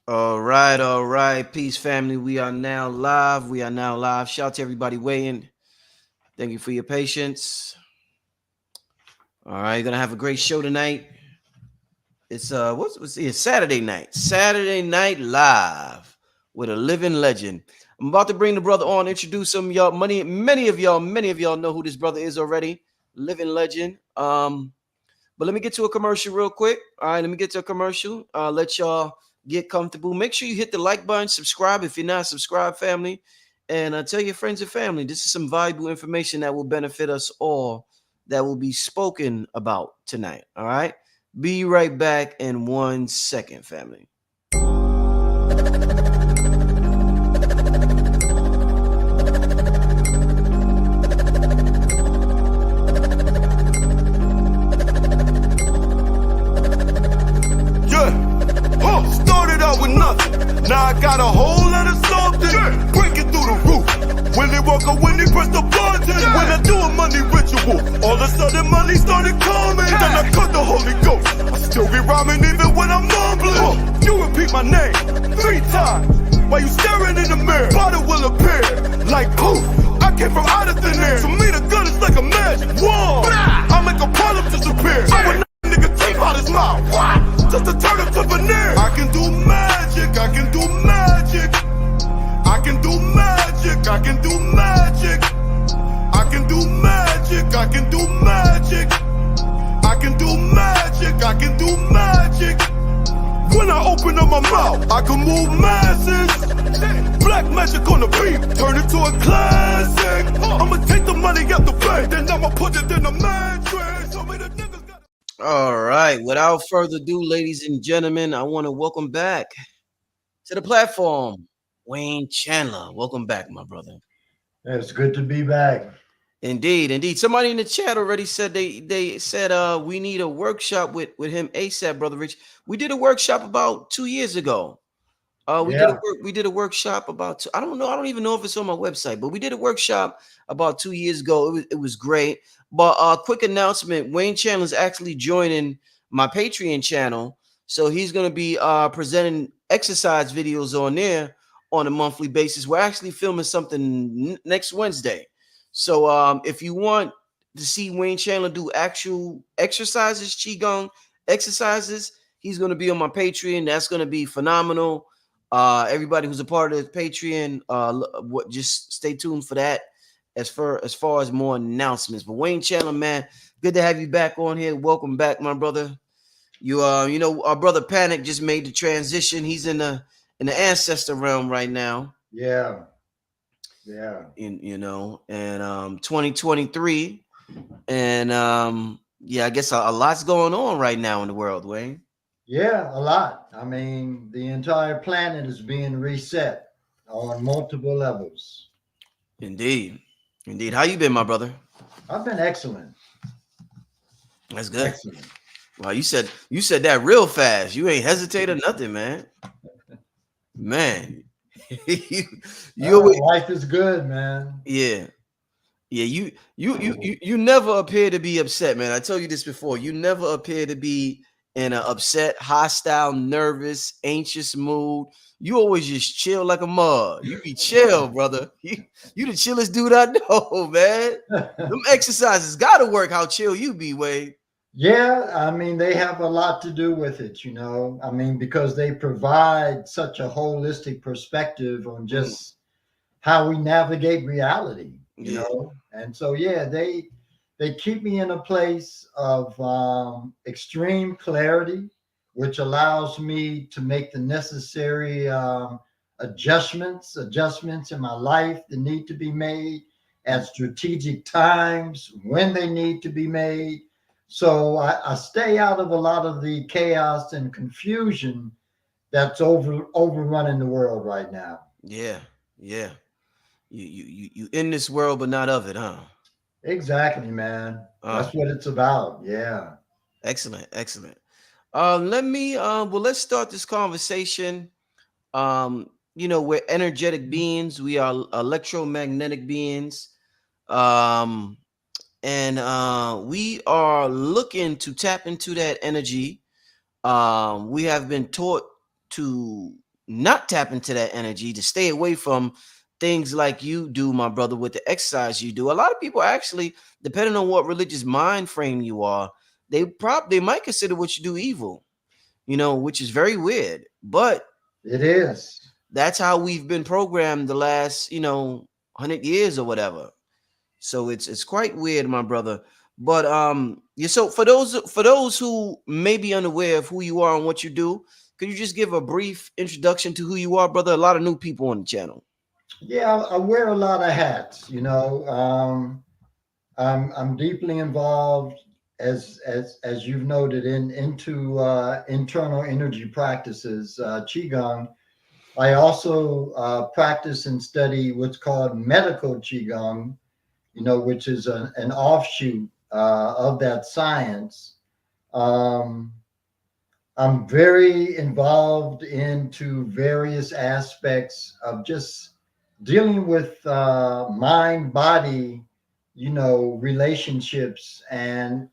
All right. Peace, family. We are now live. Shout out to everybody weighing. Thank you for your patience. All right, gonna have a great show tonight. It's it's Saturday night. Saturday night live with a living legend. I'm about to bring the brother on, introduce some of y'all. Many of y'all know who this brother is already. Living legend. But let me get to a commercial real quick. All right, let me get to a commercial. Let y'all get comfortable. Make sure you hit the like button, subscribe if you're not subscribed, family, and tell your friends and family. This is some valuable information that will benefit us all, that will be spoken about tonight. All right, be right back in 1 second, family. With nothing. Now I got a whole lot of something breaking through the roof. Willy Wonka when he pressed the button. When I do a money ritual, all of a sudden money started coming. Then I cut the Holy Ghost. I still be rhyming even when I'm mumbling. You repeat my name 3 times while you staring in the mirror. Body will appear like poof. I came from out of thin air. To me the gun is like a magic wand. I make a problem disappear. I would nigga teeth out his mouth. Just to turn him to veneer. I can do magic, I can do magic. I can do magic, I can do magic. I can do magic, I can do magic. I can do magic, I can do magic. When I open up my mouth, I can move masses. Black magic on the beat, turn it to a classic. I'ma take the money out the bank, then I'ma put it in the mattress. So many niggas got. All right. Without further ado, ladies and gentlemen, I want to welcome back to the platform Wayne Chandler. Welcome back, my brother. It's good to be back. Indeed. Somebody in the chat already said they said we need a workshop with him ASAP, brother Rich. We did a workshop about 2 years ago. We did a workshop about I don't even know if it's on my website, but we did a workshop about 2 years ago. It was great. But quick announcement: Wayne Chandler is actually joining my Patreon channel, so he's going to be presenting exercise videos on there on a monthly basis. We're actually filming something next Wednesday, so if you want to see Wayne Chandler do actual exercises, qigong exercises, he's going to be on my Patreon. That's going to be phenomenal. Everybody who's a part of the Patreon, just stay tuned for that. As far as more announcements. But Wayne Chandler, man, good to have you back on here. Welcome back, my brother. You our brother Panic just made the transition. He's in the ancestor realm right now. Yeah. And 2023, and I guess a lot's going on right now in the world, Wayne. Yeah, a lot. I mean, the entire planet is being reset on multiple levels. Indeed. How you been, my brother? I've been excellent. That's good. Excellent. Wow, you said that real fast. You ain't hesitate or nothing, man. Man, life is good, man. Yeah. You never appear to be upset, man. I told you this before. You never appear to be in an upset, hostile, nervous, anxious mood. You always just chill like a mug. You be chill, brother. You the chillest dude I know, man. Them exercises gotta work. How chill you be, Wade. Yeah, I mean, they have a lot to do with it, I mean, because they provide such a holistic perspective on just how we navigate reality, you know. And so, they keep me in a place of extreme clarity, which allows me to make the necessary adjustments in my life that need to be made at strategic times when they need to be made. So I stay out of a lot of the chaos and confusion that's overrunning the world right now. Yeah. You in this world, but not of it, huh? Exactly, man. That's what it's about. Yeah. Excellent. Let's start this conversation. We're energetic beings. We are electromagnetic beings. And we are looking to tap into that energy. We have been taught to not tap into that energy, to stay away from things like you do, my brother, with the exercise you do. A lot of people actually, depending on what religious mind frame you are, they might consider what you do evil, which is very weird. But It is. that's how we've been programmed the last, 100 years or whatever. So it's quite weird, my brother. But yeah. So for those who may be unaware of who you are and what you do, could you just give a brief introduction to who you are, brother? A lot of new people on the channel. Yeah, I wear a lot of hats. I'm deeply involved, as you've noted, into internal energy practices, qigong. I also practice and study what's called medical qigong, which is an offshoot of that science. Um, I'm very involved into various aspects of just dealing with mind body, relationships, and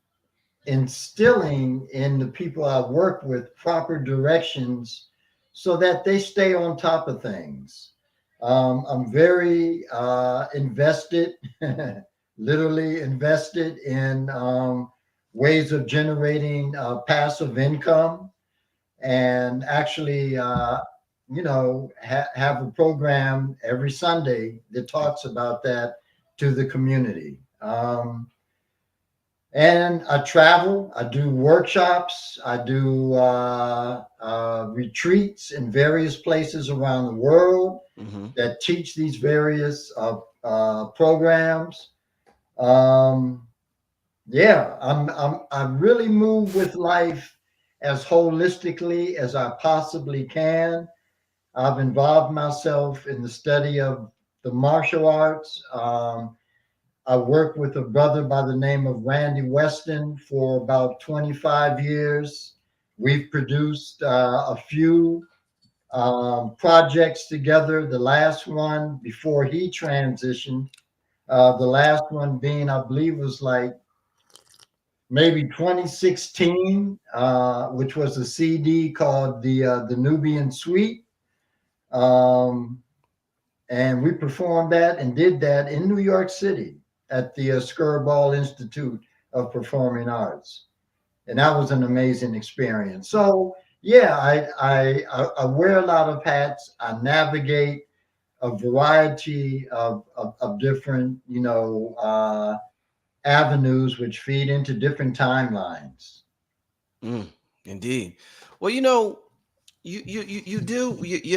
instilling in the people I work with proper directions so that they stay on top of things. I'm very invested, literally invested in ways of generating passive income, and actually, have a program every Sunday that talks about that to the community. And I travel, I do workshops, I do retreats in various places around the world Hmm. that teach these various programs. Um, yeah, I really move with life as holistically as I possibly can. I've involved myself in the study of the martial arts. I worked with a brother by the name of Randy Weston for about 25 years. We've produced a few projects together. The last one before he transitioned, the last one being, I believe, was like maybe 2016, which was a CD called the Nubian Suite. Um, and we performed that and did that in New York City at the Skirball Institute of Performing Arts, and that was an amazing experience. So yeah, I wear a lot of hats. I navigate a variety of different avenues which feed into different timelines. Mm, indeed. Well, you're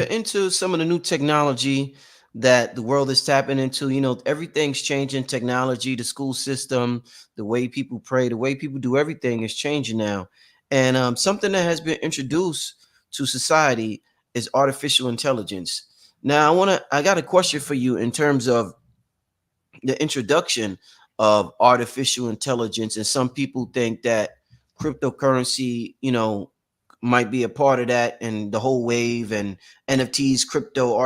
into some of the new technology that the world is tapping into. Everything's changing. Technology, the school system, the way people pray, the way people do everything is changing now. And something that has been introduced to society is artificial intelligence. Now, I got a question for you in terms of the introduction of artificial intelligence. And some people think that cryptocurrency, might be a part of that, and the whole wave and NFTs, crypto,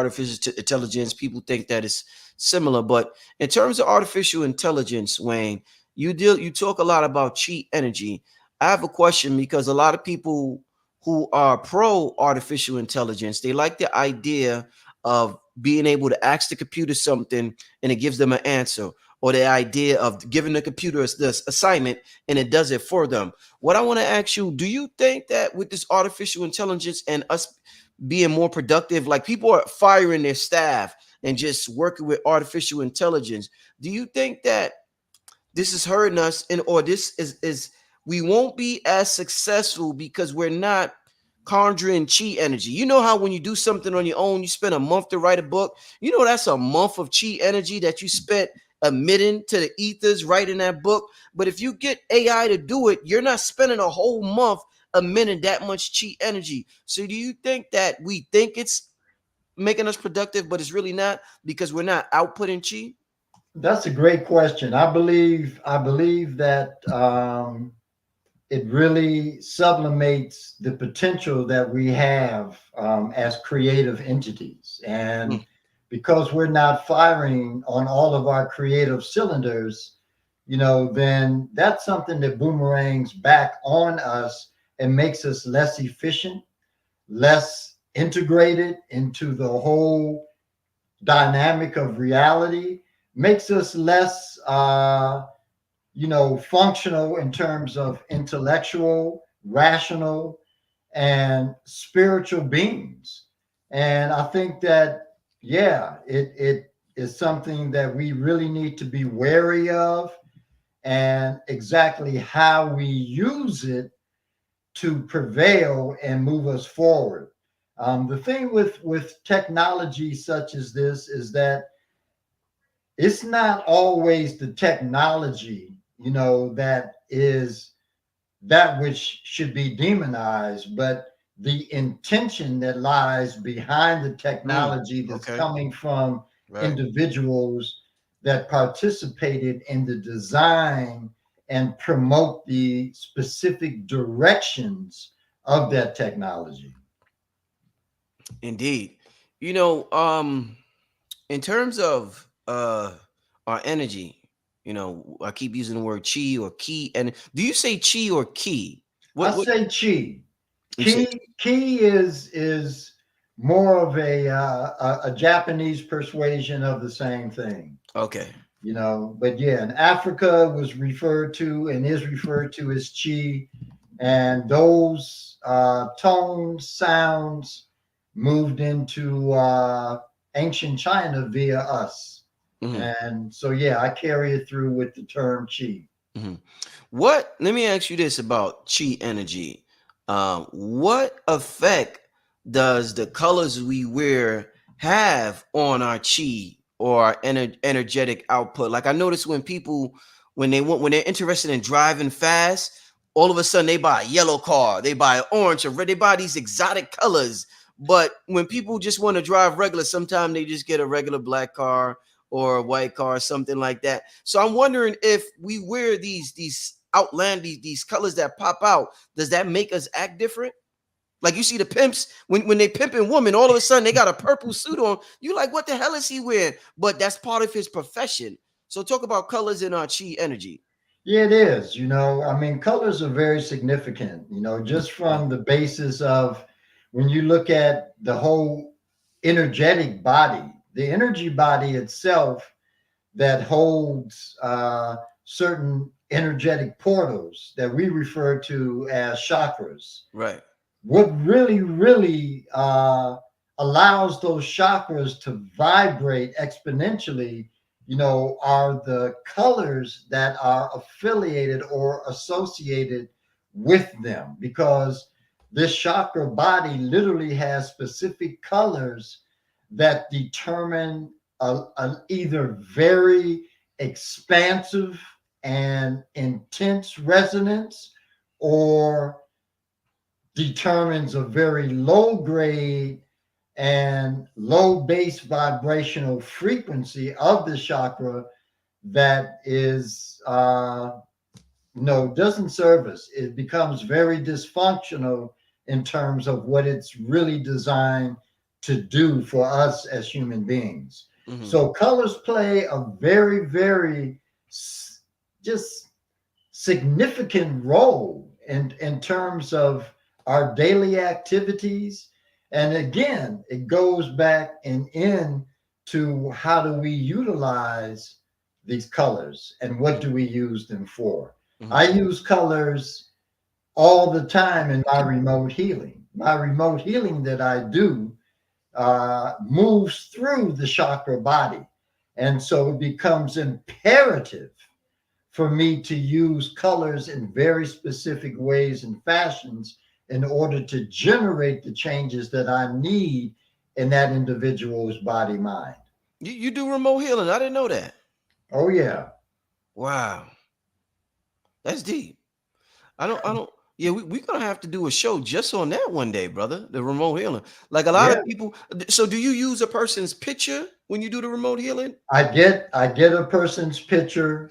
intelligence. People think that it's similar. But in terms of artificial intelligence, Wayne, you talk a lot about cheat energy. I have a question because a lot of people who are pro artificial intelligence, they like the idea of being able to ask the computer something and it gives them an answer, or the idea of giving the computer this assignment and it does it for them. What I want to ask you, do you think that with this artificial intelligence and us being more productive, like people are firing their staff and just working with artificial intelligence, do you think that this is hurting us, and or this is we won't be as successful because we're not conjuring chi energy? You know how when you do something on your own, you spend a month to write a book. That's a month of chi energy that you spent emitting to the ethers writing that book. But if you get AI to do it, you're not spending a whole month emitting that much chi energy. So do you think that we think it's making us productive, but it's really not because we're not outputting chi? That's a great question. I believe that it really sublimates the potential that we have as creative entities. And Mm, because we're not firing on all of our creative cylinders, then that's something that boomerangs back on us and makes us less efficient, less integrated into the whole dynamic of reality, makes us less functional in terms of intellectual, rational, and spiritual beings. And I think that, yeah, it is something that we really need to be wary of, and exactly how we use it to prevail and move us forward. The thing with technology such as this is that it's not always the technology, that is that which should be demonized, but the intention that lies behind the technology that's Okay. coming from Right. individuals that participated in the design and promote the specific directions of that technology. Indeed. In terms of our energy, I keep using the word chi or ki. And do you say chi or ki? I What say chi. you say? Ki is more of a Japanese persuasion of the same thing. Okay. But yeah, in Africa was referred to and is referred to as chi, and those tones, sounds moved into ancient China via us. Hmm. And so, yeah, I carry it through with the term chi. Hmm. Let me ask you this about chi energy. What effect does the colors we wear have on our chi or our energetic output? Like I notice when people, when they're interested in driving fast, all of a sudden they buy a yellow car, they buy an orange or red, they buy these exotic colors. But when people just want to drive regular, sometimes they just get a regular black car or a white car, something like that. So I'm wondering if we wear these outlandish these colors that pop out, does that make us act different? Like you see the pimps when they pimping women, all of a sudden they got a purple suit on. You like, what the hell is he wearing? But that's part of his profession. So talk about colors in our chi energy. Yeah, it is. I mean, colors are very significant, just from the basis of when you look at the whole energetic body, the energy body itself that holds certain energetic portals that we refer to as chakras. Right. What really, really allows those chakras to vibrate exponentially, are the colors that are affiliated or associated with them, because this chakra body literally has specific colors that determine either very expansive and intense resonance, or determines a very low grade and low base vibrational frequency of the chakra that is no, doesn't serve us. It becomes very dysfunctional in terms of what it's really designed to do for us as human beings. Hmm. So colors play a very, very just significant role in terms of our daily activities. And again, it goes back and in to how do we utilize these colors and what do we use them for. Hmm. I use colors all the time in my remote healing. My remote healing that I do moves through the chakra body. And so it becomes imperative for me to use colors in very specific ways and fashions in order to generate the changes that I need in that individual's body mind. You do remote healing. I didn't know that. Oh, yeah. Wow. That's deep. I don't yeah, we're gonna have to do a show just on that one day, brother. The remote healing. Like a lot of Yeah. people. So do you use a person's picture when you do the remote healing? I get a person's picture,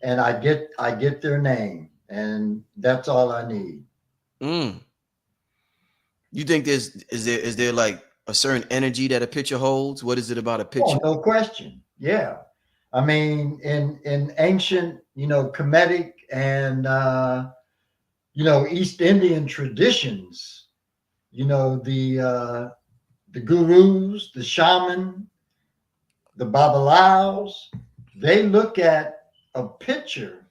and I get their name, and that's all I need. Mm. You think is there like a certain energy that a picture holds? What is it about a Oh, picture? no question. Yeah. I mean, in ancient, Kemetic and East Indian traditions, the gurus, the shaman, the babalaos, they look at a picture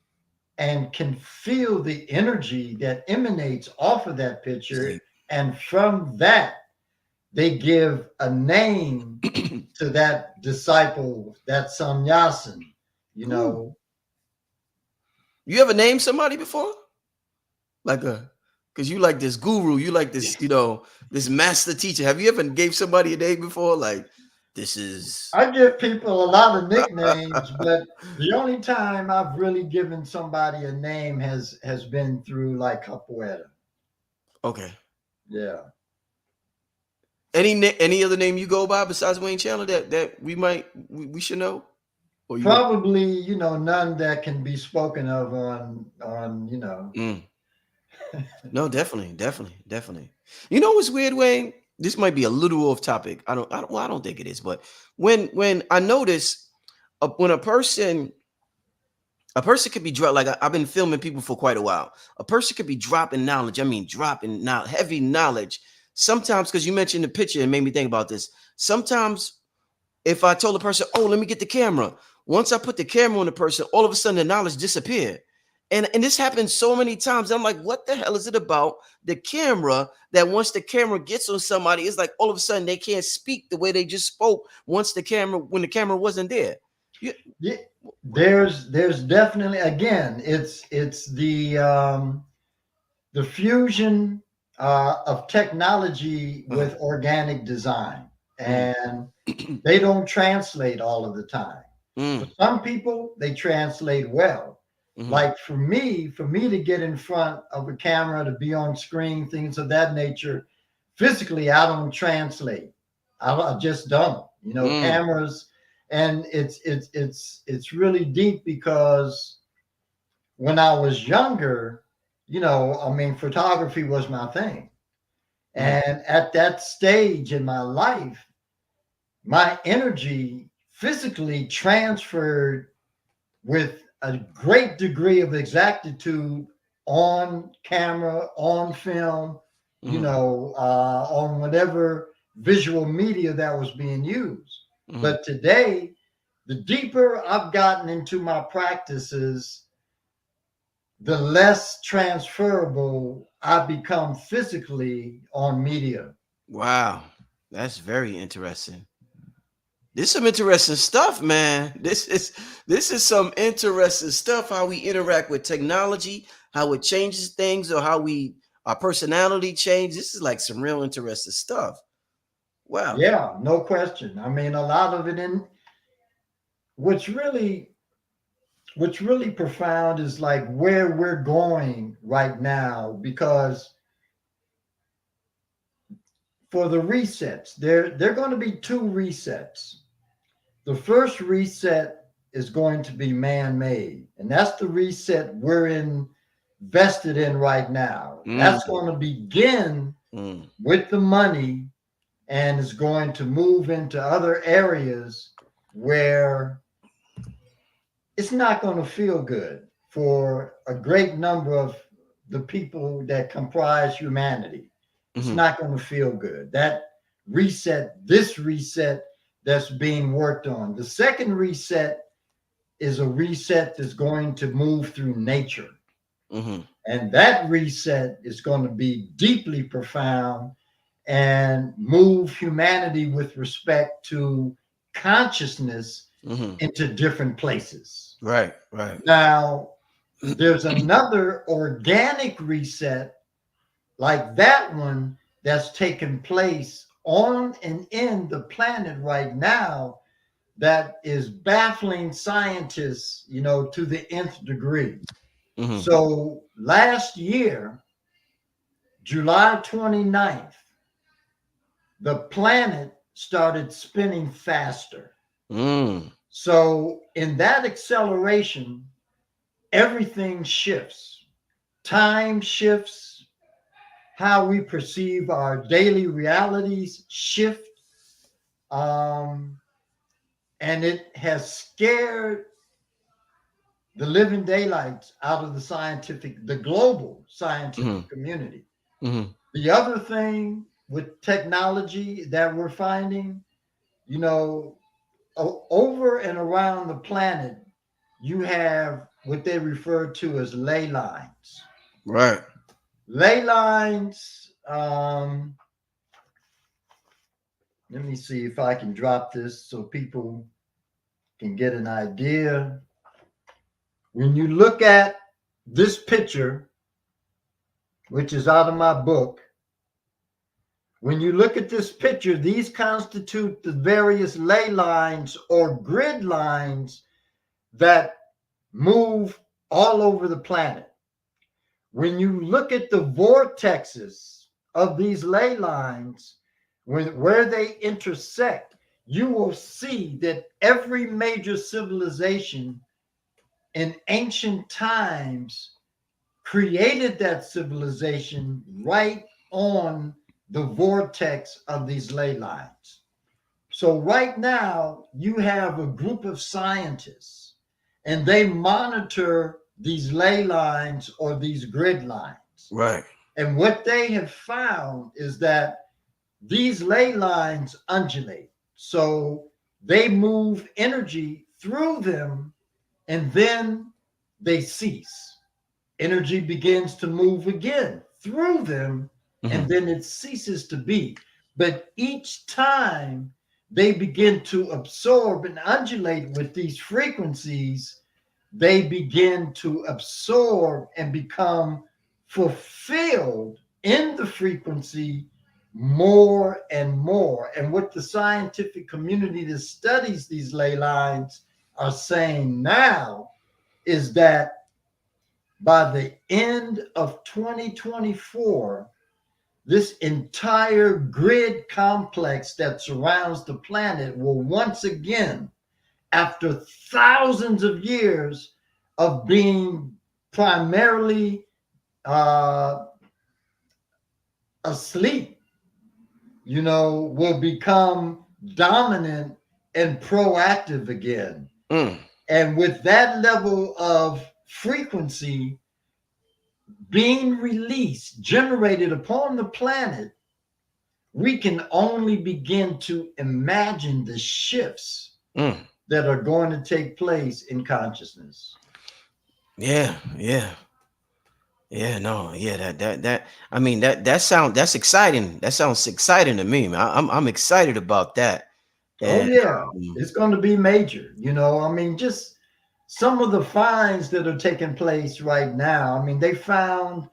and can feel the energy that emanates off of that picture. And from that, they give a name to that disciple, that sannyasin, you know. You ever named somebody before? Like because you like this guru, you like this, this master teacher. Have you ever gave somebody a name before? Like, this is. I give people a lot of nicknames, but the only time I've really given somebody a name has been through like capoeira. Okay. Yeah. Any other name you go by besides Wayne Chandler that we should know? Or you Probably, none that can be spoken of on. No, definitely. You know what's weird, Wayne? This might be a little off topic. I don't think it is, but when I notice when a person could be dropped, like I've been filming people for quite a while. A person could be dropping knowledge. I mean, dropping now heavy knowledge. Sometimes, because you mentioned the picture and made me think about this. Sometimes, if I told a person, "Oh, let me get the camera," once I put the camera on the person, all of a sudden the knowledge disappeared. And this happens so many times. I'm like, what the hell is it about the camera that once the camera gets on somebody, it's like all of a sudden they can't speak the way they just spoke when the camera wasn't there. Yeah, there's definitely, again, it's the fusion of technology with organic design, and they don't translate all of the time. For some people, they translate well. Like for me to get in front of a camera, to be on screen, things of that nature, physically, I don't translate. I just don't. Cameras, and it's really deep because when I was younger, photography was my thing. And at that stage in my life, my energy physically transferred with a great degree of exactitude on camera, on film, on whatever visual media that was being used. But today, the deeper I've gotten into my practices, the less transferable I become physically on media. Wow, that's very interesting. This is some interesting stuff, man. This is some interesting stuff. How we interact with technology, how it changes things, or how our personality change. This is like some real interesting stuff. Wow. Yeah, no question. I mean, a lot of it in what's really profound is like where we're going right now, because for the resets, there are going to be two resets. The first reset is going to be man-made, and that's the reset we're invested in right now. That's going to begin with the money, and is going to move into other areas where it's not going to feel good for a great number of the people that comprise humanity. It's not going to feel good. This reset that's being worked on. The second reset is a reset that's going to move through nature. And that reset is going to be deeply profound and move humanity with respect to consciousness into different places. Right. Now, there's another organic reset like that one that's taking place on and in the planet right now that is baffling scientists, to the nth degree. So last year, July 29th, the planet started spinning faster. So in that acceleration, everything shifts. Time shifts. How we perceive our daily realities shift. And it has scared the living daylights out of the global scientific community. The other thing with technology that we're finding, you know, over and around the planet, you have what they refer to as ley lines. Right. Ley lines. Let me see if I can drop this so people can get an idea. When you look at this picture, which is out of my book, when you look at this picture, these constitute the various ley lines or grid lines that move all over the planet. When you look at the vortexes of these ley lines, where they intersect, you will see that every major civilization in ancient times created that civilization right on the vortex of these ley lines. So right now, you have a group of scientists, and they monitor these ley lines or these grid lines. Right. And what they have found is that these ley lines undulate. So they move energy through them and then they cease. Energy begins to move again through them and then it ceases to be. But each time they begin to absorb and undulate with these frequencies, they begin to absorb and become fulfilled in the frequency more and more. And what the scientific community that studies these ley lines are saying now is that by the end of 2024, this entire grid complex that surrounds the planet will once again, after thousands of years of being primarily asleep, will become dominant and proactive again. And with that level of frequency being released, generated upon the planet, we can only begin to imagine the shifts that are going to take place in consciousness. Yeah. I mean, that's exciting. That sounds exciting to me, man. I'm excited about that. And, it's going to be major. Just some of the finds that are taking place right now. I mean, they found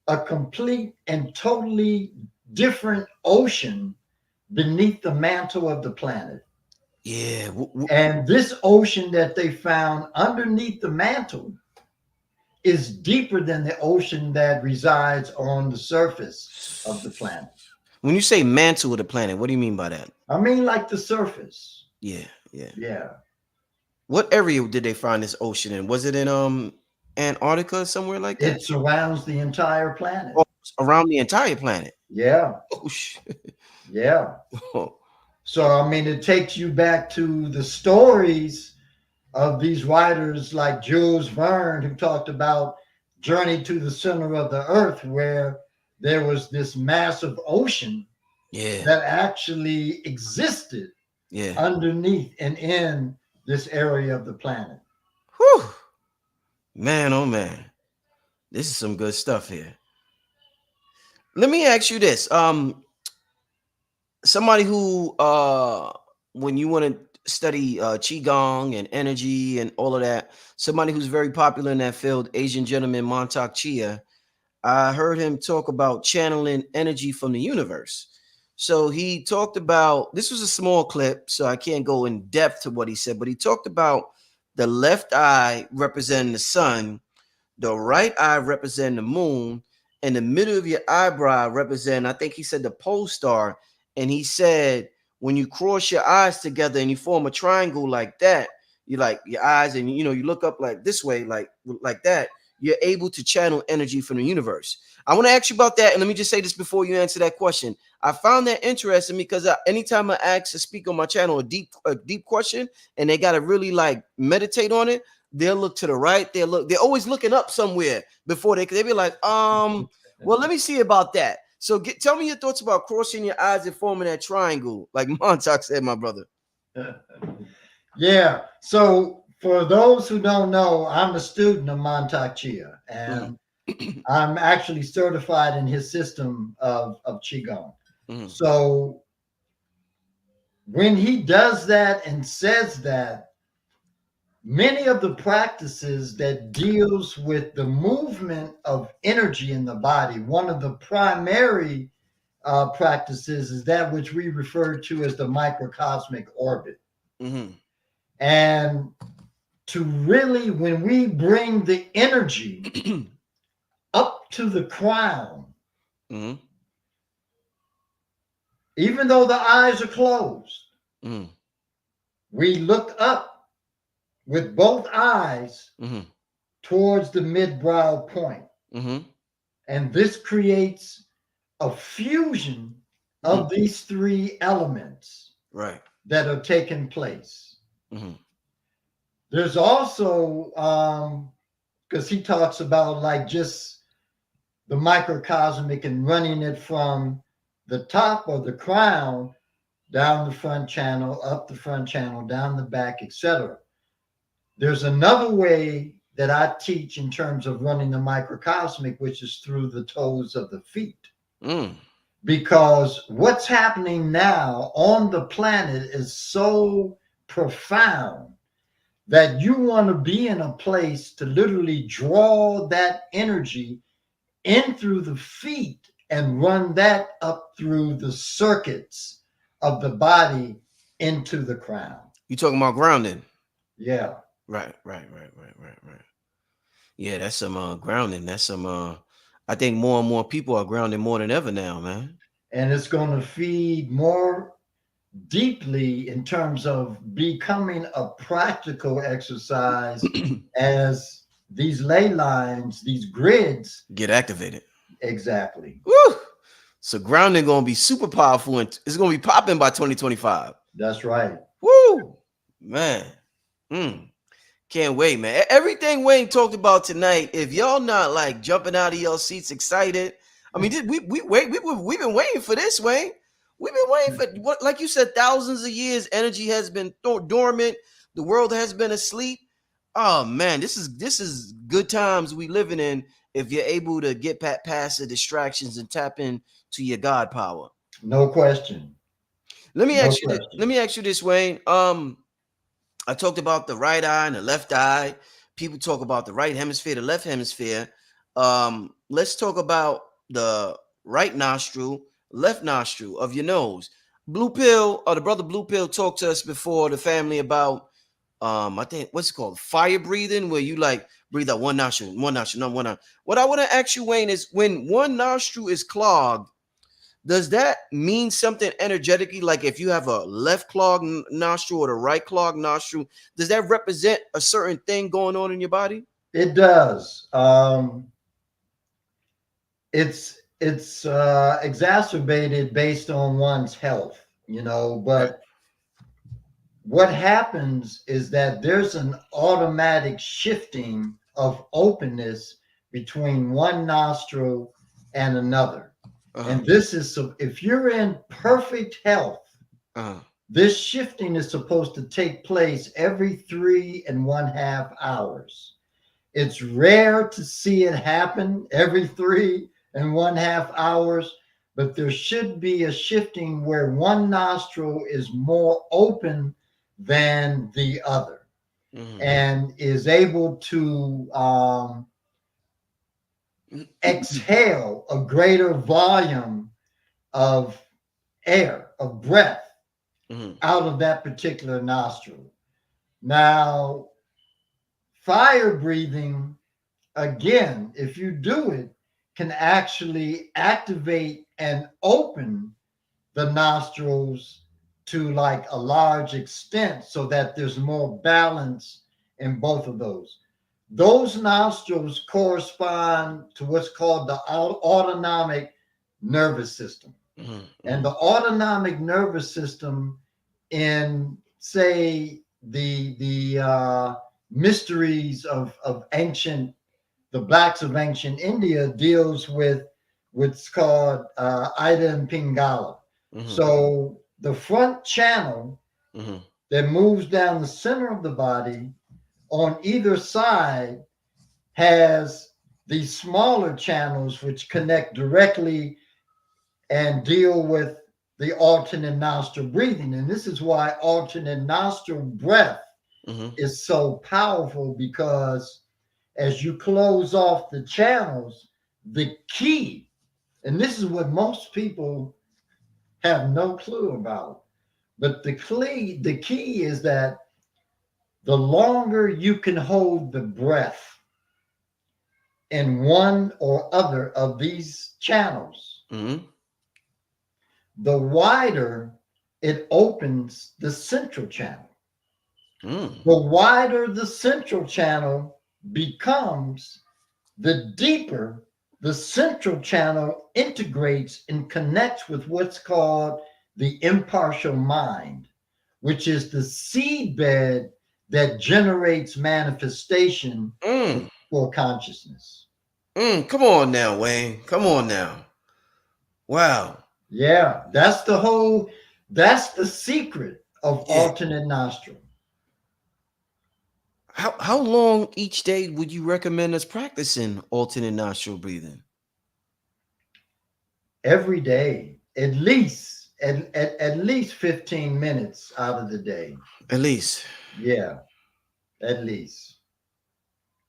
a complete and totally different ocean beneath the mantle of the planet. Yeah. And this ocean that they found underneath the mantle is deeper than the ocean that resides on the surface of the planet. When you say mantle of the planet, what do you mean by that? I mean, like the surface. Yeah. What area did they find this ocean in? Was it in Antarctica, somewhere like that? It surrounds the entire planet. Oh, around the entire planet. Yeah. Oh shit. Yeah. So it takes you back to the stories of these writers like Jules Verne, who talked about Journey to the Center of the Earth, where there was this massive ocean that actually existed underneath and in this area of the planet. Whew. Man, oh man. This is some good stuff here. Let me ask you this. Somebody who when you want to study Qigong and energy and all of that, somebody who's very popular in that field, Asian gentleman Montauk Chia, I heard him talk about channeling energy from the universe. So he talked about, this was a small clip, so I can't go in depth to what he said, but he talked about the left eye representing the sun, the right eye representing the moon, and the middle of your eyebrow representing, I think he said, the pole star. And he said, when you cross your eyes together and you form a triangle like that, you like your eyes and you look up like this way, like that, you're able to channel energy from the universe. I want to ask you about that. And let me just say this before you answer that question. I found that interesting because anytime I ask to speak on my channel a deep question and they got to really like meditate on it, they'll look to the right. They're always looking up somewhere before they be like, well, let me see about that. So tell me your thoughts about crossing your eyes and forming that triangle, like Montauk said, my brother. Yeah. So for those who don't know, I'm a student of Montauk Chia, and I'm actually certified in his system of Qigong. So when he does that and says that, many of the practices that deals with the movement of energy in the body, one of the primary practices is that which we refer to as the microcosmic orbit. And to really, when we bring the energy up to the crown, even though the eyes are closed, we look up with both eyes towards the mid-brow point. And this creates a fusion of these three elements that are taking place. There's also, because he talks about like just the microcosmic and running it from the top of the crown down the front channel, up the front channel, down the back, etc. There's another way that I teach in terms of running the microcosmic, which is through the toes of the feet. Because what's happening now on the planet is so profound that you want to be in a place to literally draw that energy in through the feet and run that up through the circuits of the body into the crown. You talking about grounding? Yeah. Right. Yeah, that's some grounding. That's some I think more and more people are grounding more than ever now, man. And it's going to feed more deeply in terms of becoming a practical exercise as these ley lines, these grids get activated. Exactly. Woo! So grounding gonna be super powerful and it's gonna be popping by 2025. That's right. Woo! Man. Can't wait, man. Everything Wayne talked about tonight, if y'all not like jumping out of your seats excited, I mean, we've been waiting for this, Wayne. We've been waiting for what, like you said, thousands of years. Energy has been dormant. The world has been asleep. Oh man, this is good times we living in. If you're able to get past the distractions and tap into your God power, no question. Let me ask you this, Wayne. I talked about the right eye and the left eye. People talk about the right hemisphere, the left hemisphere. Let's talk about the right nostril, left nostril of your nose. Blue Pill, or the brother Blue Pill talked to us before the family about I think what's it called? Fire breathing, where you like breathe out one nostril, not one nostril. What I want to ask you, Wayne, is when one nostril is clogged, does that mean something energetically? Like if you have a left clogged nostril or the right clogged nostril, does that represent a certain thing going on in your body? It does. It's exacerbated based on one's health, but what happens is that there's an automatic shifting of openness between one nostril and another. And this is, so if you're in perfect health, this shifting is supposed to take place every 3.5 hours. It's rare to see it happen every 3.5 hours, but there should be a shifting where one nostril is more open than the other and is able to exhale a greater volume of air, of breath out of that particular nostril. Now, fire breathing, again, if you do it, can actually activate and open the nostrils to like a large extent so that there's more balance in both of those. Those nostrils correspond to what's called the autonomic nervous system. And the autonomic nervous system in, say, the mysteries of ancient, the blacks of ancient India deals with what's called Ida and Pingala. So the front channel that moves down the center of the body on either side has these smaller channels which connect directly and deal with the alternate nostril breathing. And this is why alternate nostril breath is so powerful, because as you close off the channels, the key, and this is what most people have no clue about, but the key is that the longer you can hold the breath in one or other of these channels, the wider it opens the central channel. The wider the central channel becomes, the deeper the central channel integrates and connects with what's called the impartial mind, which is the seedbed that generates manifestation for consciousness. Come on now, Wayne. Come on now. Wow. Yeah, that's the secret of alternate nostril. How long each day would you recommend us practicing alternate nostril breathing? Every day, at least 15 minutes out of the day. At least. Yeah, at least.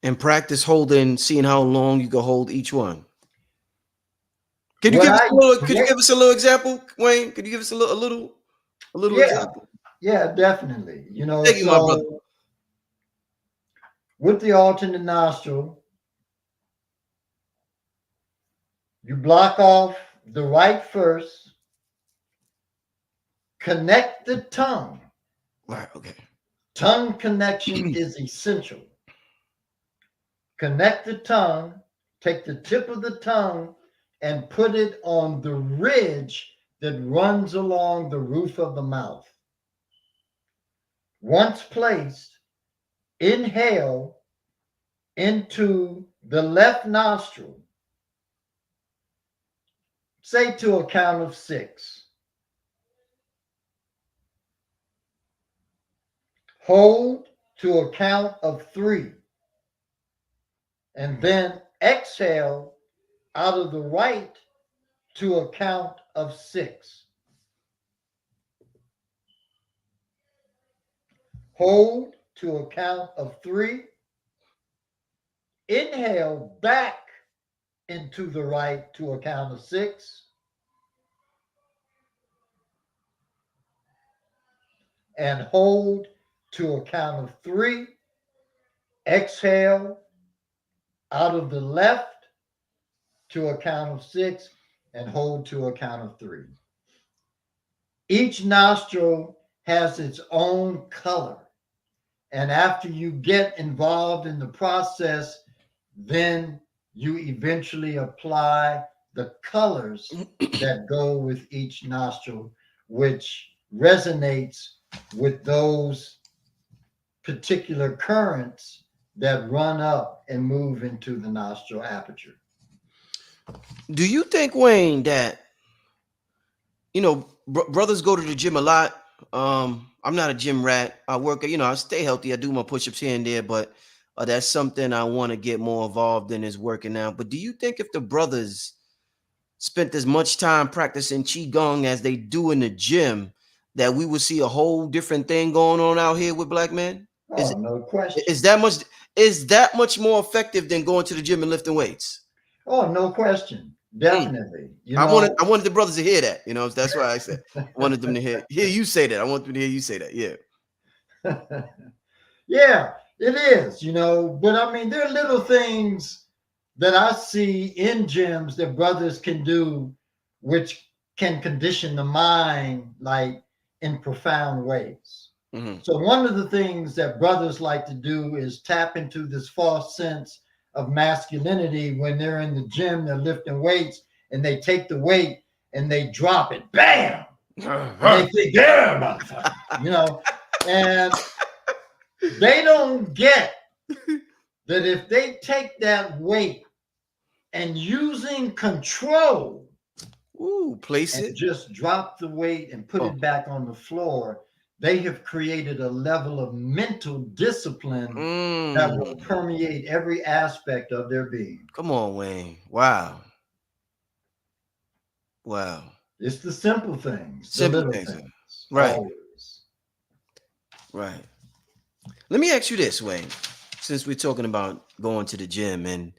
And practice seeing how long you can hold each one. Could you give us a little example, Wayne? Could you give us a little example? Yeah, definitely. Thank you, my brother. With the alternate nostril, you block off the right first, connect the tongue. Right, okay. Tongue connection is essential. Connect the tongue, take the tip of the tongue and put it on the ridge that runs along the roof of the mouth. Once placed, inhale into the left nostril, say to a count of 6. Hold to a count of 3. And then exhale out of the right to a count of 6. Hold to a count of 3. Inhale back into the right to a count of 6. And hold to a count of 3. Exhale out of the left to a count of 6 and hold to a count of 3. Each nostril has its own color. And after you get involved in the process, then you eventually apply the colors that go with each nostril, which resonates with those particular currents that run up and move into the nostril aperture. Do you think, Wayne, that, brothers go to the gym a lot? I'm not a gym rat. I work, I stay healthy. I do my push-ups here and there, but that's something I want to get more involved in, is working out. But do you think if the brothers spent as much time practicing Qigong as they do in the gym, that we would see a whole different thing going on out here with black men? No question. Is that much more effective than going to the gym and lifting weights? Oh, no question. Definitely. I wanted the brothers to hear that. That's why I said I wanted them to hear you say that. I want them to hear you say that. Yeah. Yeah, it is. But I mean, there are little things that I see in gyms that brothers can do, which can condition the mind like in profound ways. So one of the things that brothers like to do is tap into this false sense of masculinity when they're in the gym, they're lifting weights, and they take the weight and they drop it, bam! And they think, yeah, motherfucker, and they don't get that if they take that weight and using control. Ooh, place And it. just drop the weight and put it back on the floor, they have created a level of mental discipline that will permeate every aspect of their being. Come on, Wayne. Wow. Wow. It's the simple things, the Simple little things. things, Right. always. Right. Let me ask you this, Wayne. Since we're talking about going to the gym, and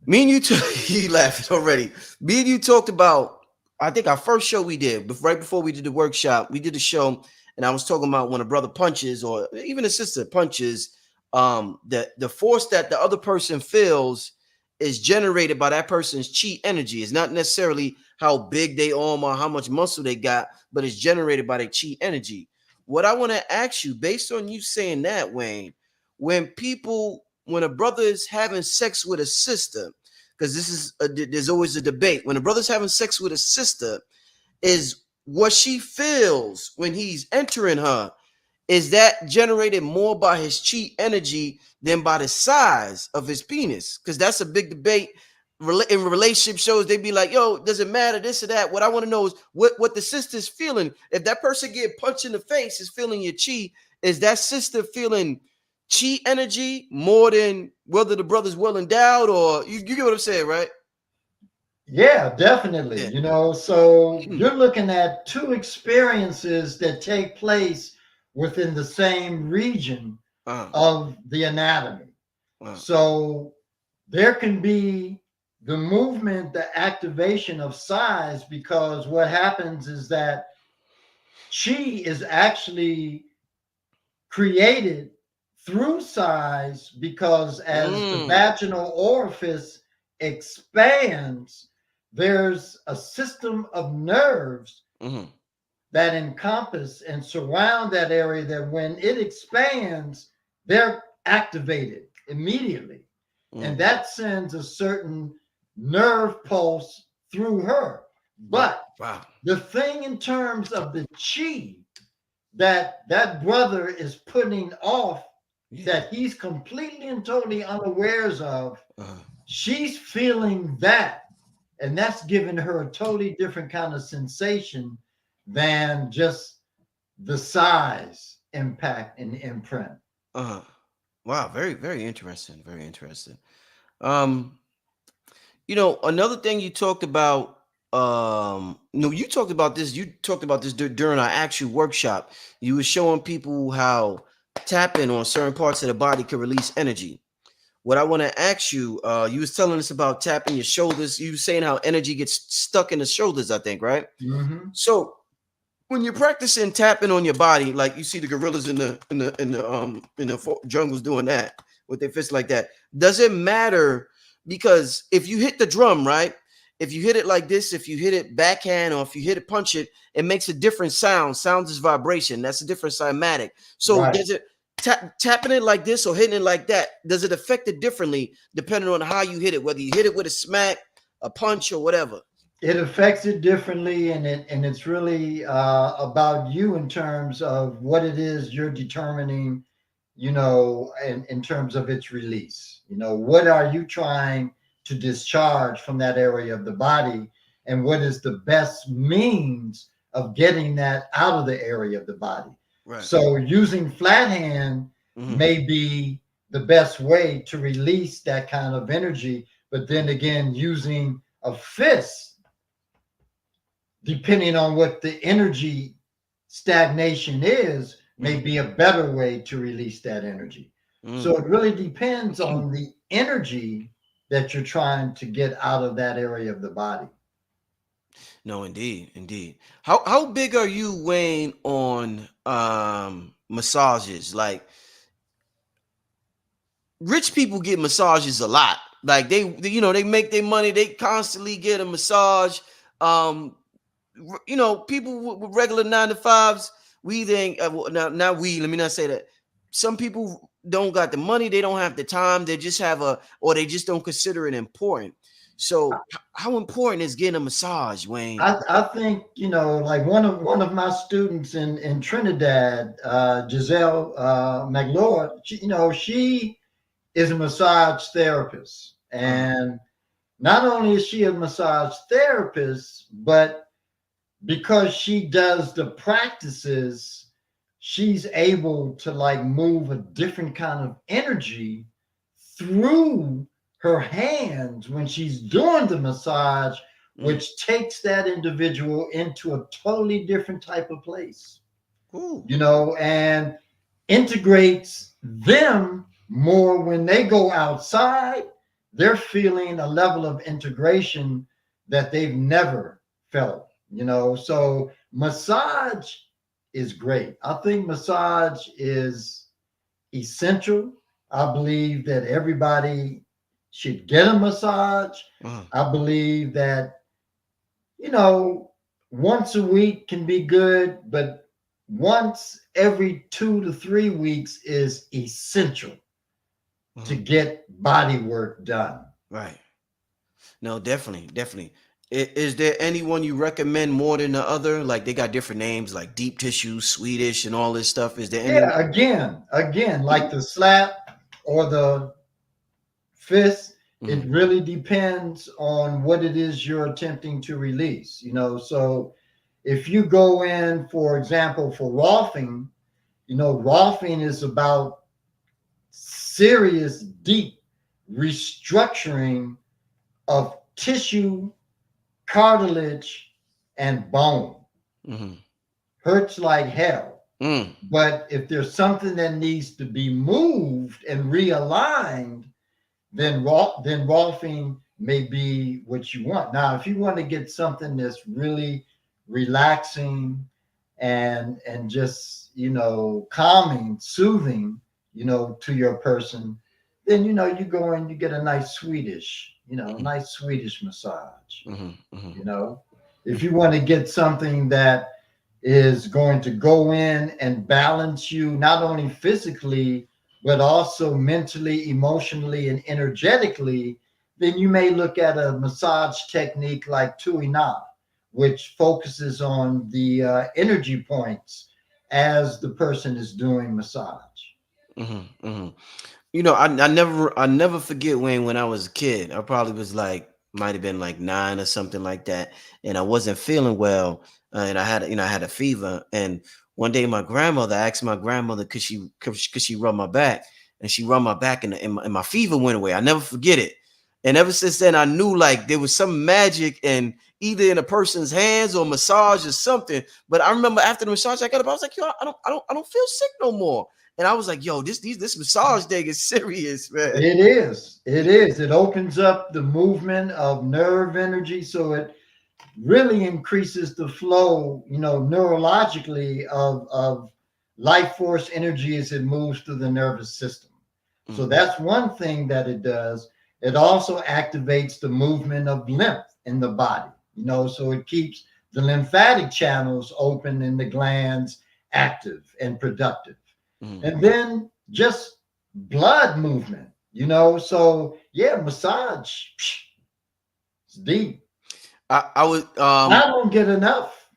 me and you, you laughing already. Me and you talked about, I think our first show we did, right before we did the workshop, we did a show, and I was talking about when a brother punches, or even a sister punches, the force that the other person feels is generated by that person's chi energy. It's not necessarily how big they arm or how much muscle they got, but it's generated by their chi energy. What I want to ask you, based on you saying that, Wayne, when a brother is having sex with a sister, because there's always a debate. When a brother's having sex with a sister, is what she feels when he's entering her, is that generated more by his chi energy than by the size of his penis? Because that's a big debate in relationship shows. They be like, yo, does it matter this or that? What I want to know is what the sister's feeling. If that person get punched in the face is feeling your chi, is that sister feeling chi energy more than whether the brother's well endowed, or you get what I'm saying, right? Yeah, definitely. Yeah. You know, so you're looking at two experiences that take place within the same region of the anatomy. So there can be the movement, the activation of size, because what happens is that chi is actually created through size, because as the vaginal orifice expands, there's a system of nerves that encompass and surround that area that when it expands, they're activated immediately. And that sends a certain nerve pulse through her. But the thing in terms of the chi that brother is putting off, that he's completely and totally unawares of, she's feeling that. And that's giving her a totally different kind of sensation than just the size impact and imprint. Wow, very, very interesting. Very interesting. Another thing you talked about, no, you talked about this. You talked about this during our actual workshop. You were showing people how tapping on certain parts of the body can release energy. What I want to ask you, you was telling us about tapping your shoulders. You were saying how energy gets stuck in the shoulders, I think, right? So when you're practicing tapping on your body, like you see the gorillas in the jungles doing that with their fists like that, does it matter? Because if you hit the drum, right? If you hit it like this, if you hit it backhand, or if you hit it, punch it, it makes a different sound. Sound is vibration. That's a different cymatic. So does it tapping it like this or hitting it like that? Does it affect it differently depending on how you hit it? Whether you hit it with a smack, a punch, or whatever. It affects it differently, and it's really about you in terms of what it is you're determining. In terms of its release. What are you trying to discharge from that area of the body, and what is the best means of getting that out of the area of the body? So using flat hand may be the best way to release that kind of energy, but then again, using a fist, depending on what the energy stagnation is, may be a better way to release that energy. So it really depends on the energy that you're trying to get out of that area of the body. No, indeed. How big are you, Wayne, on massages? Like, rich people get massages a lot. Like they make their money. They constantly get a massage. People with regular 9 to 5s. We think let me not say that. Some people don't got the money. They don't have the time. They just or they just don't consider it important. So how important is getting a massage, Wayne? I think, like one of my students in Trinidad, Giselle McLeod, she is a massage therapist, and not only is she a massage therapist, but because she does the practices, she's able to like move a different kind of energy through her hands when she's doing the massage, which takes that individual into a totally different type of place, Ooh. and integrates them more when they go outside. They're feeling a level of integration that they've never felt, So massage is great. I think massage is essential. I believe that everybody should get a massage. I believe that, once a week can be good, but once every 2 to 3 weeks is essential to get body work done. Right. No, definitely. Is there anyone you recommend more than the other? Like they got different names, like deep tissue, Swedish, and all this stuff. Is there any? Yeah, again, like the slap or the fist, it really depends on what it is you're attempting to release. So if you go in, for example, for Rolfing, Rolfing is about serious, deep restructuring of tissue, cartilage, and bone. Hurts like hell. But if there's something that needs to be moved and realigned, then Rolfing may be what you want. Now, if you want to get something that's really relaxing and just calming, soothing, to your person, then you go and you get a nice Swedish, nice Swedish massage. If you want to get something that is going to go in and balance you not only physically but also mentally, emotionally, and energetically, then you may look at a massage technique like Tuina, which focuses on the energy points as the person is doing massage. I never forget when I was a kid. I probably was might have been like 9 or something like that, and I wasn't feeling well, and I had a fever. And one day my grandmother asked my grandmother could she rub my back, and she rubbed my back, and my fever went away. I never forget it. And ever since then, I knew like there was some magic in either in a person's hands or massage or something. But I remember after the massage, I got up. I was like, yo, I don't feel sick no more. And I was like, yo, this massage thing is serious, man. It is. It opens up the movement of nerve energy, so it really increases the flow, neurologically of life force energy as it moves through the nervous system. So that's one thing that it does. It also activates the movement of lymph in the body, so it keeps the lymphatic channels open and the glands active and productive. And then just blood movement, so yeah, massage, it's deep. I would I don't get enough.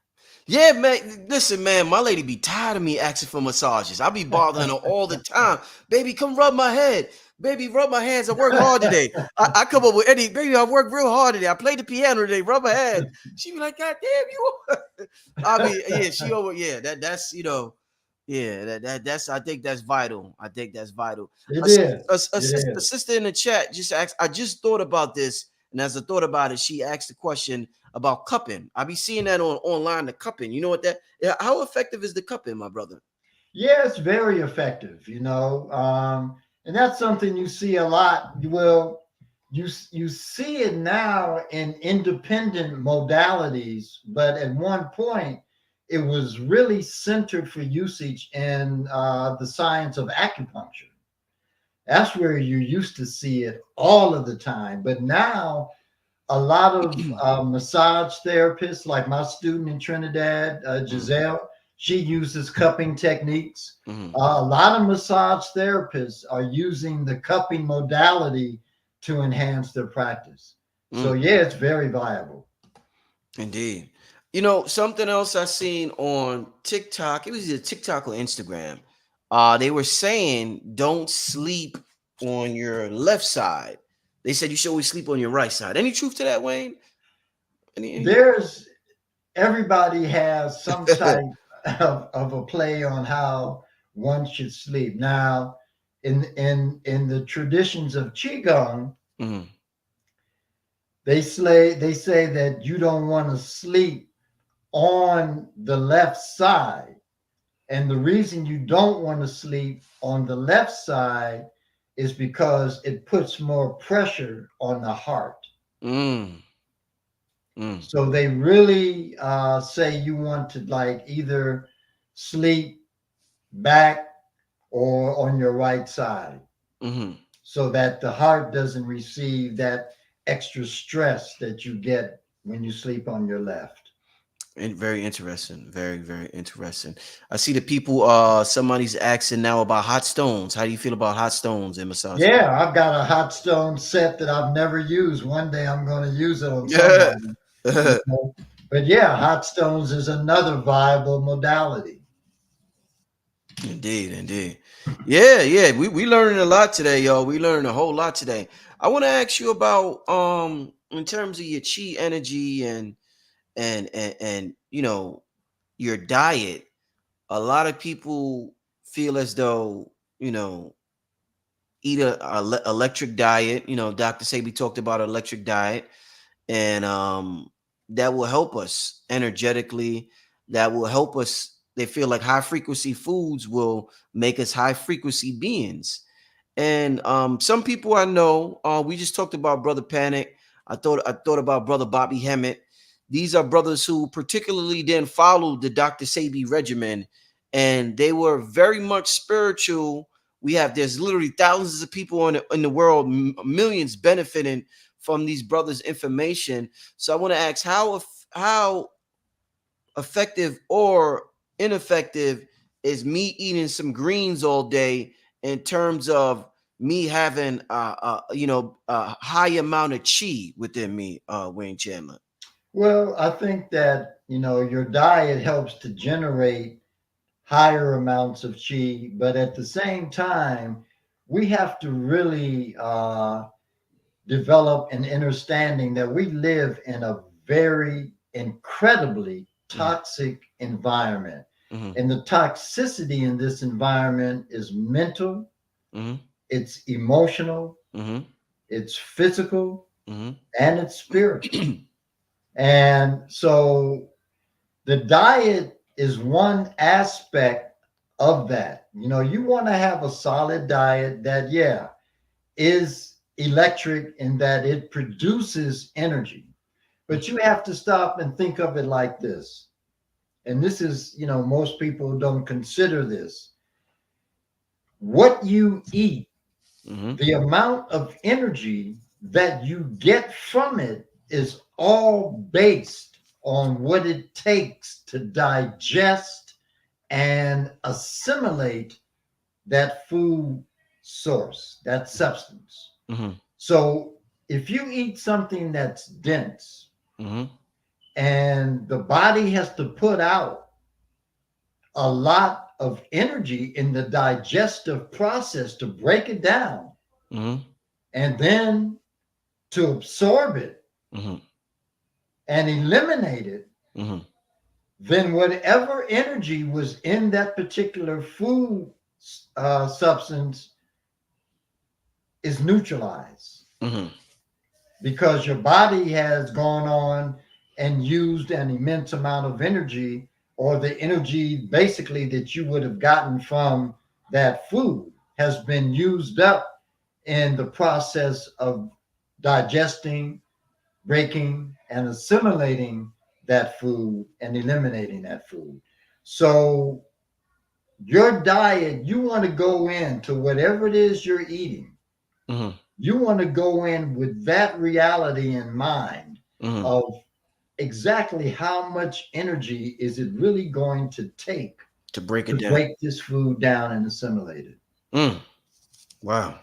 Yeah, man. Listen, man, my lady be tired of me asking for massages. I be bothering her all the time. Baby, come rub my head. Baby, rub my hands. I work hard today. I come up with baby, I work real hard today. I played the piano today. Rub my head. She be like, God damn you. I mean, yeah, that's that's I think that's vital. It A is. sister in the chat just asked, I just thought about this, and as I thought about it, she asked the question about cupping. I be seeing that online, the cupping. You know what how effective is the cupping, my brother? Yeah, it's very effective, and that's something you see a lot. Well, you see it now in independent modalities, but at one point it was really centered for usage in the science of acupuncture. That's where you used to see it all of the time, but now a lot of massage therapists, like my student in Trinidad, Giselle, she uses cupping techniques. A lot of massage therapists are using the cupping modality to enhance their practice. So yeah, it's very viable. Indeed. Something else I seen on TikTok, it was either TikTok or Instagram. They were saying don't sleep on your left side. They said you should always sleep on your right side. Any truth to that, Wayne? There's everybody has some type of a play on how one should sleep. Now, in the traditions of Qigong, Mm-hmm. they say that you don't want to sleep on the left side. And the reason you don't want to sleep on the left side is because it puts more pressure on the heart. Mm. Mm. So they really say you want to like either sleep back or on your right side Mm-hmm. so that the heart doesn't receive that extra stress that you get when you sleep on your left. And very interesting. Very, very interesting. I see the people somebody's asking now about hot stones. How do you feel about hot stones in massage? Yeah, I've got a hot stone set that I've never used. One day I'm going to use it on Yeah. somebody. You know? But yeah, hot stones is another viable modality. Indeed, indeed. Yeah, yeah. We learning a lot today, y'all. We learned a whole lot today. I want to ask you about in terms of your chi energy and you know your diet. A lot of people feel as though, you know, eat a electric diet. You know, Dr. Sabi talked about electric diet, and that will help us energetically. That will help us. They feel like high frequency foods will make us high frequency beings. And some people I know, we just talked about Brother Panic. I thought about Brother Bobby Hemmett. These are brothers who particularly didn't follow the Dr. Sabi regimen, and they were very much spiritual. There's literally thousands of people in the world, millions benefiting from these brothers' information. So I want to ask how effective or ineffective is me eating some greens all day in terms of me having a high amount of chi within me, Wayne Chandler. Well, I think that, your diet helps to generate higher amounts of chi, but at the same time, we have to really develop an understanding that we live in a very incredibly toxic environment. Mm-hmm. And the toxicity in this environment is mental, Mm-hmm. it's emotional, Mm-hmm. it's physical, Mm-hmm. and it's spiritual. And so the diet is one aspect of that. You want to have a solid diet that, yeah, is electric in that it produces energy. But you have to stop and think of it like this. And this is, most people don't consider this. What you eat, Mm-hmm. the amount of energy that you get from it is all based on what it takes to digest and assimilate that food source, that substance. Mm-hmm. So if you eat something that's dense Mm-hmm. and the body has to put out a lot of energy in the digestive process to break it down Mm-hmm. and then to absorb it Mm-hmm. and eliminate it, Mm-hmm. then whatever energy was in that particular food substance is neutralized Mm-hmm. because your body has gone on and used an immense amount of energy, or the energy basically that you would have gotten from that food has been used up in the process of digesting, breaking, and assimilating that food and eliminating that food. So your diet, you want to go into whatever it is you're eating, Mm-hmm. you want to go in with that reality in mind Mm-hmm. of exactly how much energy is it really going to take To break to it down. break this food down and assimilate it. Mm. Wow.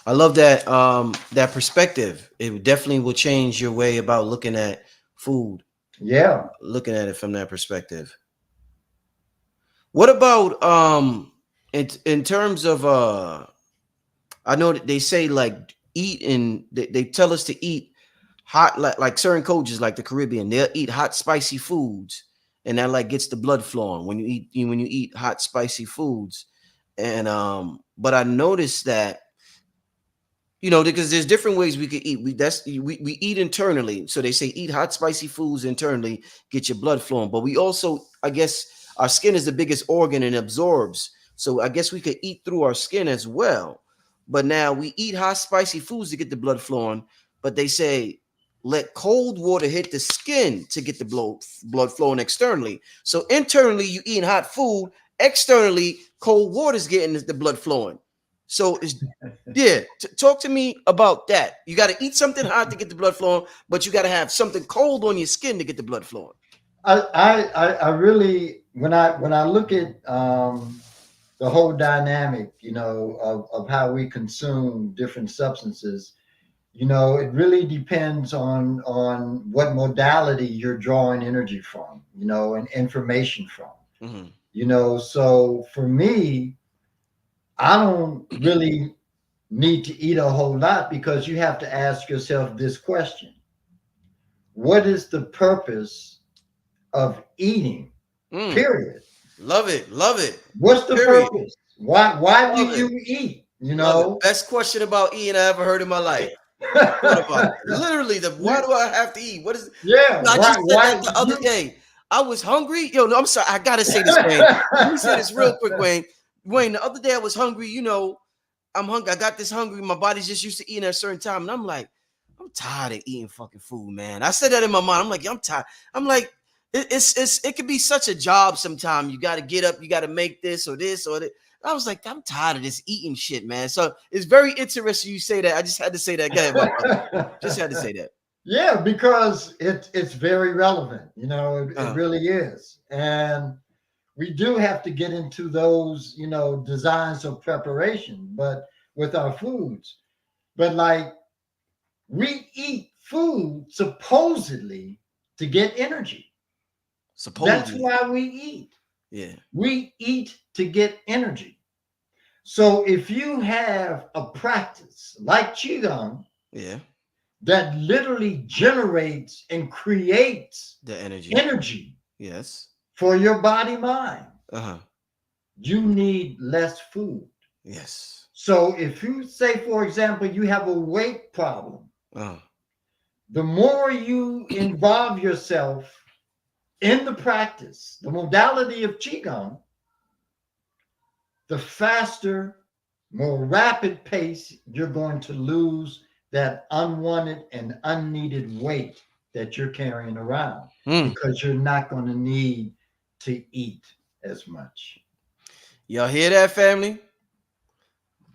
I love that perspective. It definitely will change your way about looking at food, Yeah. looking at it from that perspective. What about in terms of I know that they say like eat, and they tell us to eat hot, like certain cultures like the Caribbean, they'll eat hot spicy foods, and that like gets the blood flowing when you eat hot spicy foods. And but I noticed that, because there's different ways we could eat. We eat internally. So they say eat hot, spicy foods internally, get your blood flowing. But we also, I guess, our skin is the biggest organ and absorbs. So I guess we could eat through our skin as well. But now we eat hot, spicy foods to get the blood flowing. But they say let cold water hit the skin to get the blood flowing externally. So internally, you eating hot food. Externally, cold water is getting the blood flowing. So it's talk to me about that. You got to eat something hot to get the blood flowing, but you got to have something cold on your skin to get the blood flowing. I really, when I look at the whole dynamic, of how we consume different substances, it really depends on what modality you're drawing energy from, and information from. Mm-hmm. So for me, I don't really need to eat a whole lot, because you have to ask yourself this question: what is the purpose of eating? Period. Love it. What's the purpose? Why do you eat? Best question about eating I ever heard in my life. What about it? Literally, why do I have to eat? What is? Yeah, I just said that the other day. I was hungry. No, I'm sorry. I gotta say this, Wayne. Let me say this real quick, Wayne. Wayne, the other day I was hungry. I'm hungry. I got this hungry. My body's just used to eating at a certain time, and I'm like, I'm tired of eating fucking food, man. I said that in my mind. I'm like, I'm tired. I'm like, it could be such a job sometimes. You got to get up. You got to make this or that. I was like, I'm tired of this eating shit, man. So it's very interesting you say that. I just had to say that. Go ahead, just had to say that. Yeah, because it's very relevant. It really is. And we do have to get into those, designs of preparation, but with our foods. But like, we eat food supposedly to get energy. That's why we eat. Yeah. We eat to get energy. So if you have a practice like Chiong, that literally generates and creates the energy, yes, for your body mind, uh-huh, you need less food. Yes. So if you say, for example, you have a weight problem, the more you involve yourself in the practice, the modality of Qigong, the faster, more rapid pace you're going to lose that unwanted and unneeded weight that you're carrying around, because you're not going to need to eat as much. Y'all hear that, family?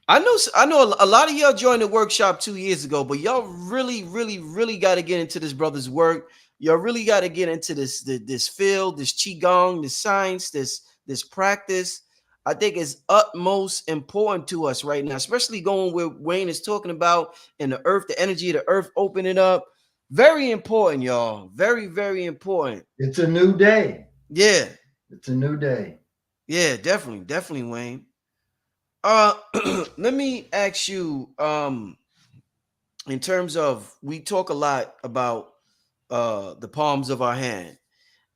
I know a lot of y'all joined the workshop 2 years ago, but y'all really, really, really got to get into this brother's work. Y'all really got to get into this field, this Qigong, this science, this practice. I think it's utmost important to us right now, especially going where Wayne is talking about, and the earth, the energy of the earth opening up. Very important, y'all. Very, very important. It's a new day. Yeah. It's a new day. Yeah, definitely, Wayne. Let me ask you, in terms of, we talk a lot about the palms of our hand.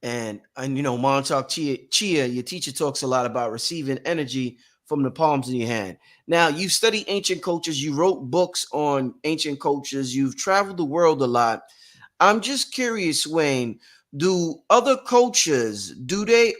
And Montauk Chia, your teacher, talks a lot about receiving energy from the palms of your hand. Now, you study ancient cultures, you wrote books on ancient cultures, you've traveled the world a lot. I'm just curious, Wayne, do other cultures,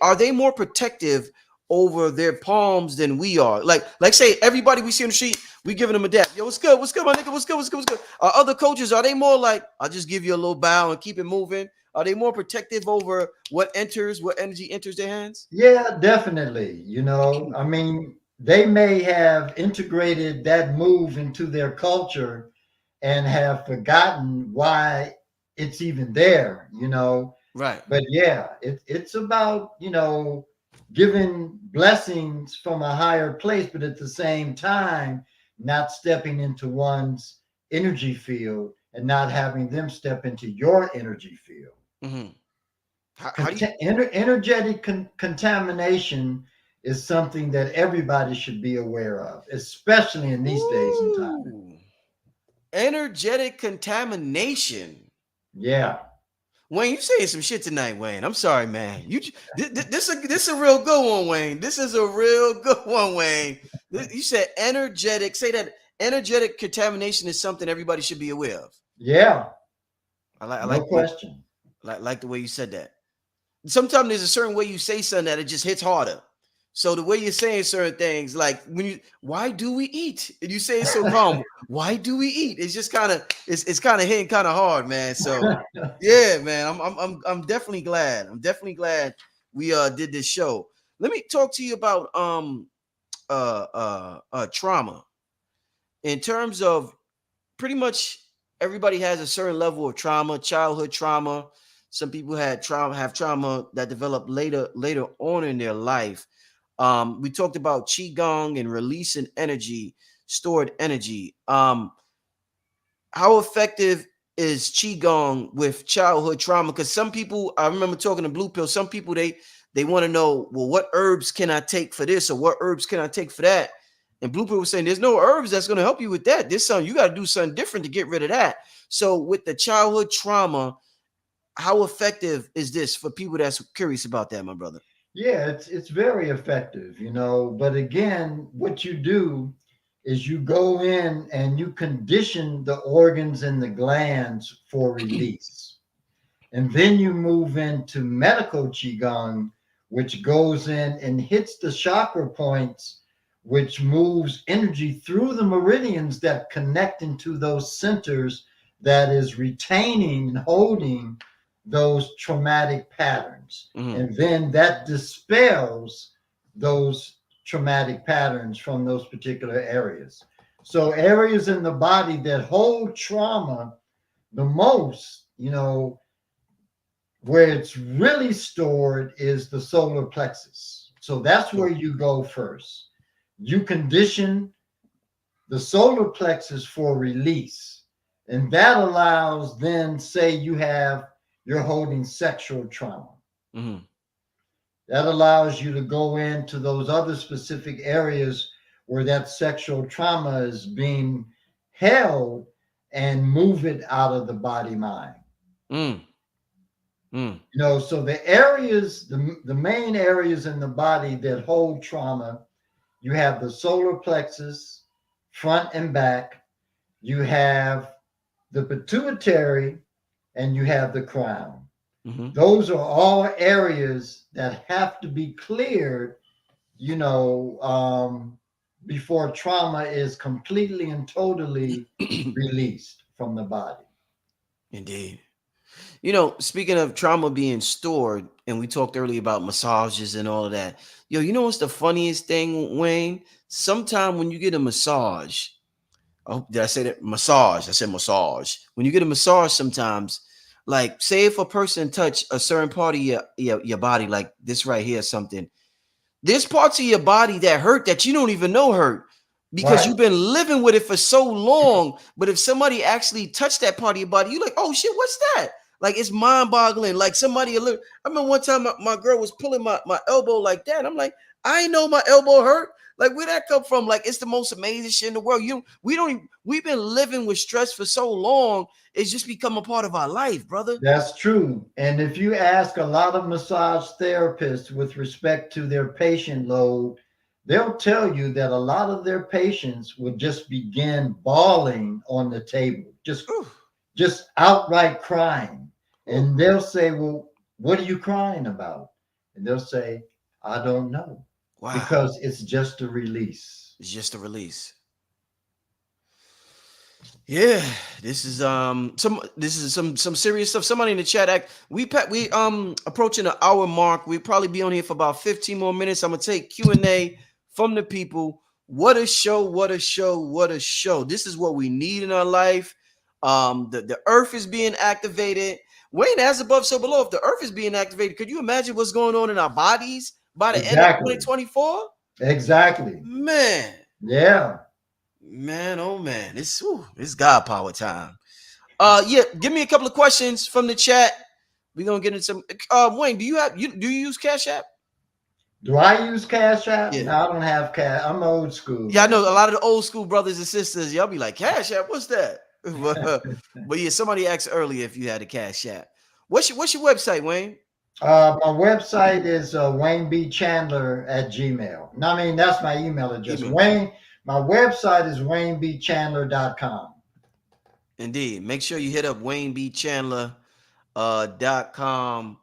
are they more protective over their palms than we are? Like say everybody we see on the street, we giving them a dap. Yo, what's good, my nigga? What's good? Are other cultures, are they more like, I'll just give you a little bow and keep it moving? Are they more protective over what energy enters their hands? Yeah, definitely. I mean, they may have integrated that move into their culture and have forgotten why it's even there, Right. But yeah, it's about, giving blessings from a higher place, but at the same time, not stepping into one's energy field and not having them step into your energy field. Energetic contamination is something that everybody should be aware of, especially in these days and times. Energetic contamination. Yeah. Wayne, you saying some shit tonight, Wayne. I'm sorry, man. This a real good one, Wayne. This is a real good one, Wayne. You said energetic. Say that energetic contamination is something everybody should be aware of. Yeah. I No like the way, question. like the way you said that. Sometimes there's a certain way you say something that it just hits harder. So the way you're saying certain things, like why do we eat? And you say it so calm. Why do we eat? It's just kind of, it's kind of hitting kind of hard, man. So yeah, man, I'm definitely glad. I'm definitely glad we did this show. Let me talk to you about trauma in terms of pretty much everybody has a certain level of trauma, childhood trauma. Some people have trauma that developed later on in their life. We talked about qigong and releasing energy, stored energy. How effective is qigong with childhood trauma? Because some people, I remember talking to Blue Pill, some people they want to know, well, what herbs can I take for this, or what herbs can I take for that? And Blue Pill was saying, there's no herbs that's going to help you with that. This something you got to do something different to get rid of that. So with the childhood trauma, how effective is this for people that's curious about that, my brother? Yeah, it's very effective, but again, what you do is you go in and you condition the organs and the glands for release. And then you move into medical qigong, which goes in and hits the chakra points, which moves energy through the meridians that connect into those centers, that is retaining and holding those traumatic patterns. Mm-hmm. And then that dispels those traumatic patterns from those particular areas. So areas in the body that hold trauma the most, where it's really stored is the solar plexus. So that's where you go first. You condition the solar plexus for release. And that allows, then, say you're holding sexual trauma. Mm-hmm. That allows you to go into those other specific areas where that sexual trauma is being held and move it out of the body mind. So the areas, the main areas in the body that hold trauma, you have the solar plexus, front and back, you have the pituitary, and you have the crown. Mm-hmm. Those are all areas that have to be cleared, before trauma is completely and totally released from the body. Indeed. Speaking of trauma being stored, and we talked earlier about massages and all of that. You know what's the funniest thing, Wayne? Sometime when you get a massage, oh, did I say that? Massage. I said massage. When you get a massage, sometimes, like, say if a person touch a certain part of your body, like this right here, something. There's parts of your body that hurt that you don't even know hurt because Right. you've been living with it for so long. But if somebody actually touched that part of your body, you're like, oh shit, what's that? Like, it's mind-boggling. Like, somebody, I remember one time my girl was pulling my elbow like that. I'm like, I ain't know my elbow hurt. Like, where'd that come from? Like, it's the most amazing shit in the world. We've been living with stress for so long. It's just become a part of our life, brother. That's true. And if you ask a lot of massage therapists with respect to their patient load, they'll tell you that a lot of their patients will just begin bawling on the table, just outright crying. And they'll say, well, what are you crying about? And they'll say, I don't know. Wow. Because it's just a release. It's just a release. Yeah, this is some serious stuff. Somebody in the chat we approaching an hour mark. We'll probably be on here for about 15 more minutes. I'm gonna take Q&A from the people. What a show, what a show, what a show. This is what we need in our life. The earth is being activated. Wayne, as above, so below. If the earth is being activated, could you imagine what's going on in our bodies by the end of 2024? Exactly. Man. Yeah. Man, oh man, it's God power time. Yeah, give me a couple of questions from the chat. We're gonna get into some. Wayne, do you use Cash App? Do I use Cash App? Yeah. No, I don't have Cash. I'm old school. Yeah, I know a lot of the old school brothers and sisters. Y'all be like, Cash App, what's that? but yeah, somebody asked earlier if you had a cash app. What's your website, Wayne? My website is Wayne B. Chandler at Gmail. No, I mean, that's my email address. Email. My website is WayneBChandler.com. Indeed. Make sure you hit up WayneBChandler.com.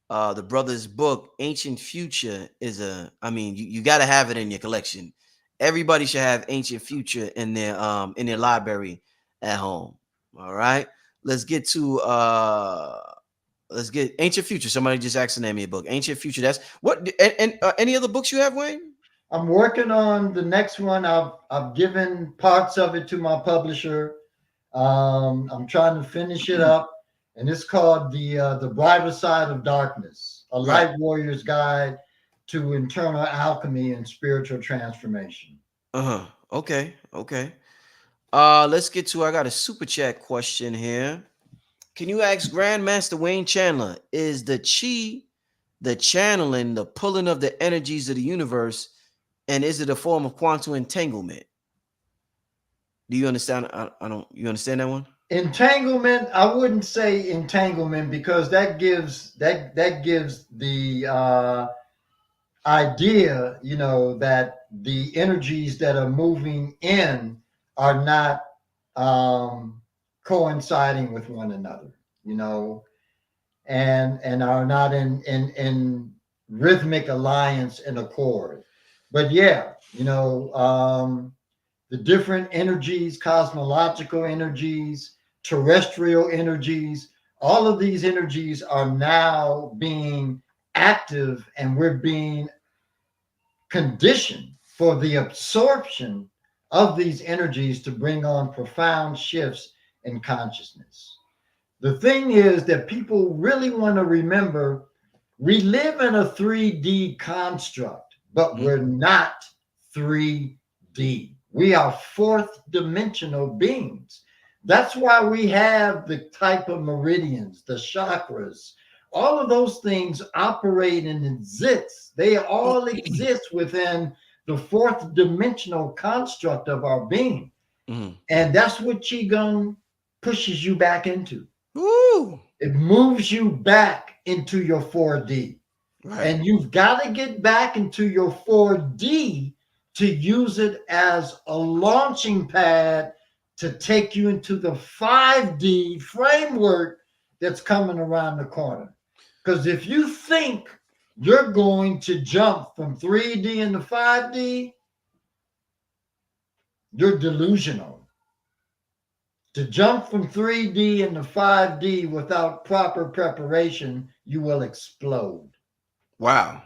The brother's book, Ancient Future, is you got to have it in your collection. Everybody should have Ancient Future in their library at home. All right. Let's get Ancient Future. Somebody just asked the name of your book. Ancient Future. That's what and any other books you have, Wayne? I'm working on the next one. I've given parts of it to my publisher. I'm trying to finish it up, and it's called the Brighter Side of Darkness: A Light Warrior's Guide to Internal Alchemy and Spiritual Transformation. Okay. Let's get to. I got a super chat question here. Can you ask Grandmaster Wayne Chandler, is the chi, the channeling, the pulling of the energies of the universe, and is it a form of quantum entanglement? Do you understand? You understand that one? Entanglement, I wouldn't say entanglement, because that gives the idea, that the energies that are moving in are not coinciding with one another, and are not in rhythmic alliance and accord. But yeah, the different energies, cosmological energies, terrestrial energies, all of these energies are now being active, and we're being conditioned for the absorption of these energies to bring on profound shifts in consciousness. The thing is that people really want to remember, we live in a 3D construct, but we're not 3D. We are fourth dimensional beings. That's why we have the type of meridians, the chakras, all of those things operate and exist. They all exist within the fourth dimensional construct of our being. And that's what Qigong pushes you back into. Ooh. It moves you back into your 4D. Right. And you've got to get back into your 4D to use it as a launching pad to take you into the 5D framework that's coming around the corner. Because if you think you're going to jump from 3D into 5D, you're delusional. To jump from 3D into 5D without proper preparation, you will explode. Wow.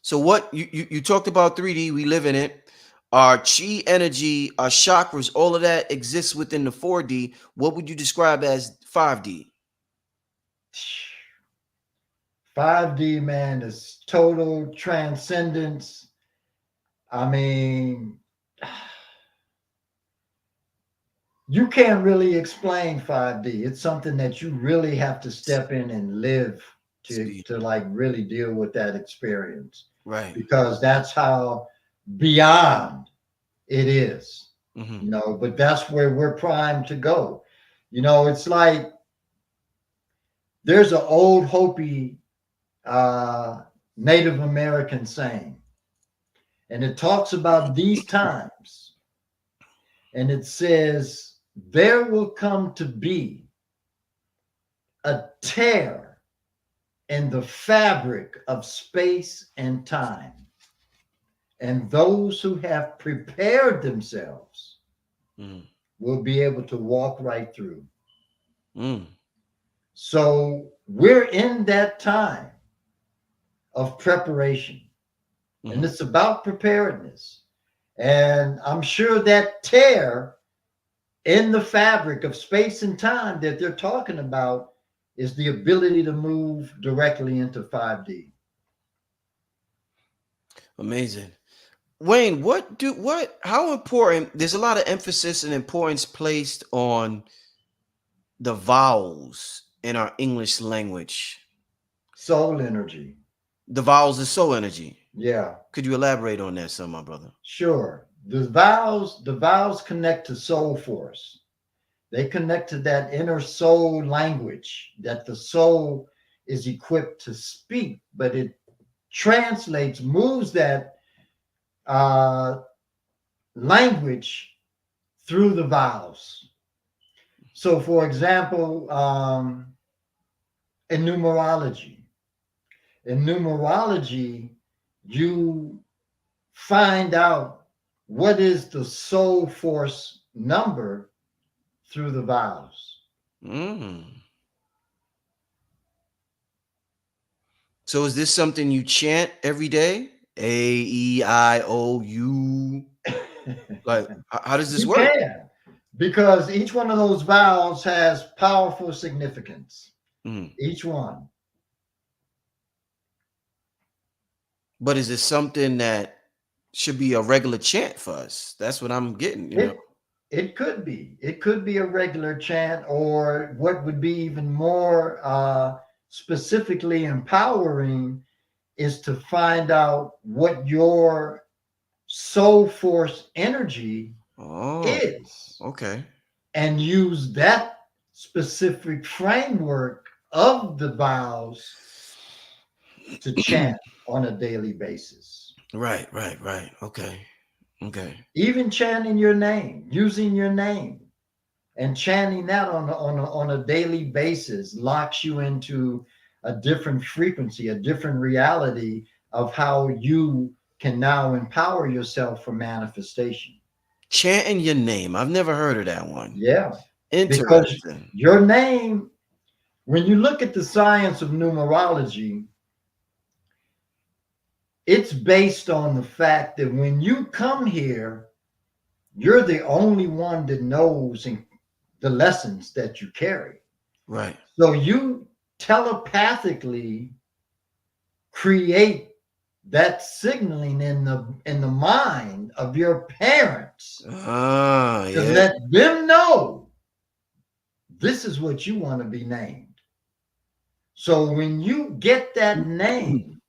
So what you talked about 3D, we live in it. Our chi energy, our chakras, all of that exists within the 4D. What would you describe as 5D? 5D, man, is total transcendence. I mean, you can't really explain 5D. It's something that you really have to step in and live to like really deal with that experience. Right. Because that's how beyond it is, but that's where we're primed to go. It's like there's an old Hopi Native American saying, and it talks about these times, and it says, there will come to be a tear in the fabric of space and time. And those who have prepared themselves will be able to walk right through. So we're in that time of preparation. And it's about preparedness. And I'm sure that tear in the fabric of space and time that they're talking about is the ability to move directly into 5D. Amazing. Wayne, how important, there's a lot of emphasis and importance placed on the vowels in our English language. Soul energy. The vowels is soul energy. Yeah. Could you elaborate on that some, my brother? Sure. The vowels connect to soul force. They connect to that inner soul language that the soul is equipped to speak, but it translates, moves that language through the vowels. So, for example, in numerology, you find out what is the soul force number through the vowels. So is this something you chant every day? A-E-I-O-U. Like, how does this You work? can, because each one of those vowels has powerful significance. Each one. But is it something that should be a regular chant for us? That's what I'm getting, you know. It could be. It could be a regular chant, or what would be even more specifically empowering is to find out what your soul force energy is, okay, and use that specific framework of the vowels to chant on a daily basis. Right. Okay. Even chanting your name, using your name, and chanting that on a daily basis locks you into a different frequency, a different reality of how you can now empower yourself for manifestation. Chanting your name. I've never heard of that one. Yeah. Because Interesting. your name, when you look at the science of numerology, it's based on the fact that when you come here, you're the only one that knows the lessons that you carry. Right. So you telepathically create that signaling in the mind of your parents to let them know this is what you want to be named. So when you get that name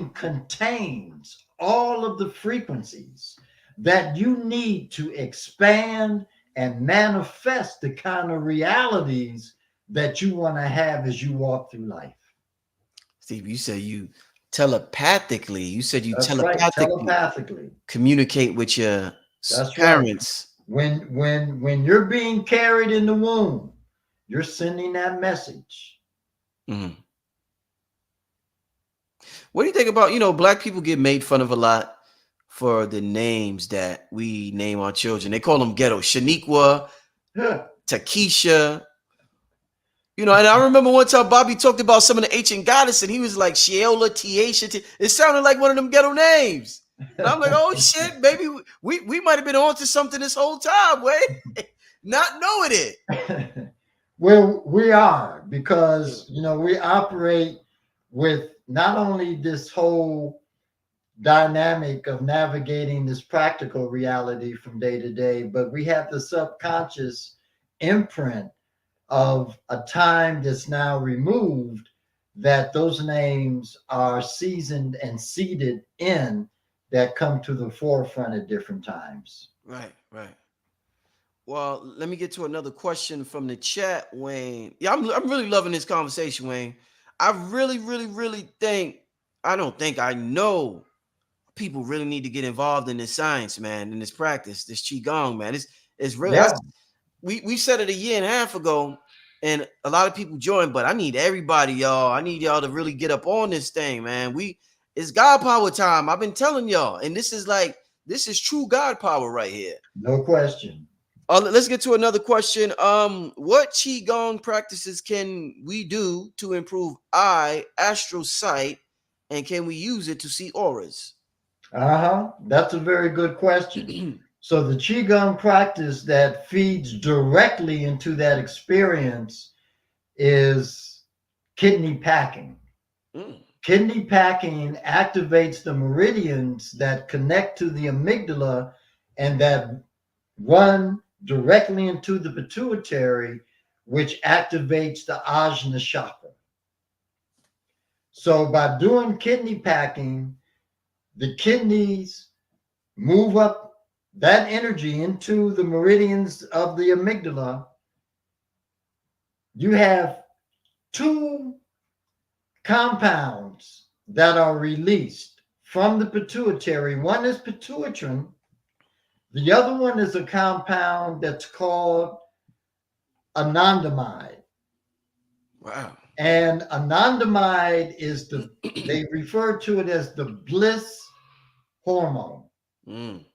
contains all of the frequencies that you need to expand and manifest the kind of realities that you want to have as you walk through life. Steve, you said you telepathically. You said you That's right, telepathically communicate with your parents. Right. When you're being carried in the womb, you're sending that message. What do you think about, black people get made fun of a lot for the names that we name our children. They call them ghetto. Shaniqua, Takesha. And I remember one time Bobby talked about some of the ancient goddess, and he was like Sheola, Tiesha. It sounded like one of them ghetto names. And I'm like, oh shit, baby, we might have been on to something this whole time, not knowing it. Well, we are, because we operate with not only this whole dynamic of navigating this practical reality from day to day, but we have the subconscious imprint of a time that's now removed, that those names are seasoned and seeded in, that come to the forefront at different times. Right. Well, let me get to another question from the chat, Wayne. Yeah, I'm really loving this conversation, Wayne. I really, really, really think, I know people really need to get involved in this science, man, in this practice, this Qigong, man. It's really, yeah. We said it a year and a half ago, and a lot of people joined, but I need everybody, y'all. I need y'all to really get up on this thing, man. It's God power time. I've been telling y'all, and this is true God power right here. No question. Let's get to another question. What Qigong practices can we do to improve astral sight, and can we use it to see auras? That's a very good question. So the Qigong practice that feeds directly into that experience is kidney packing. Kidney packing activates the meridians that connect to the amygdala and that run directly into the pituitary, which activates the Ajna chakra. So by doing kidney packing, the kidneys move up that energy into the meridians of the amygdala, you have two compounds that are released from the pituitary. One is pituitrin. The other one is a compound that's called anandamide. Wow. And anandamide is they refer to it as the bliss hormone. Mm.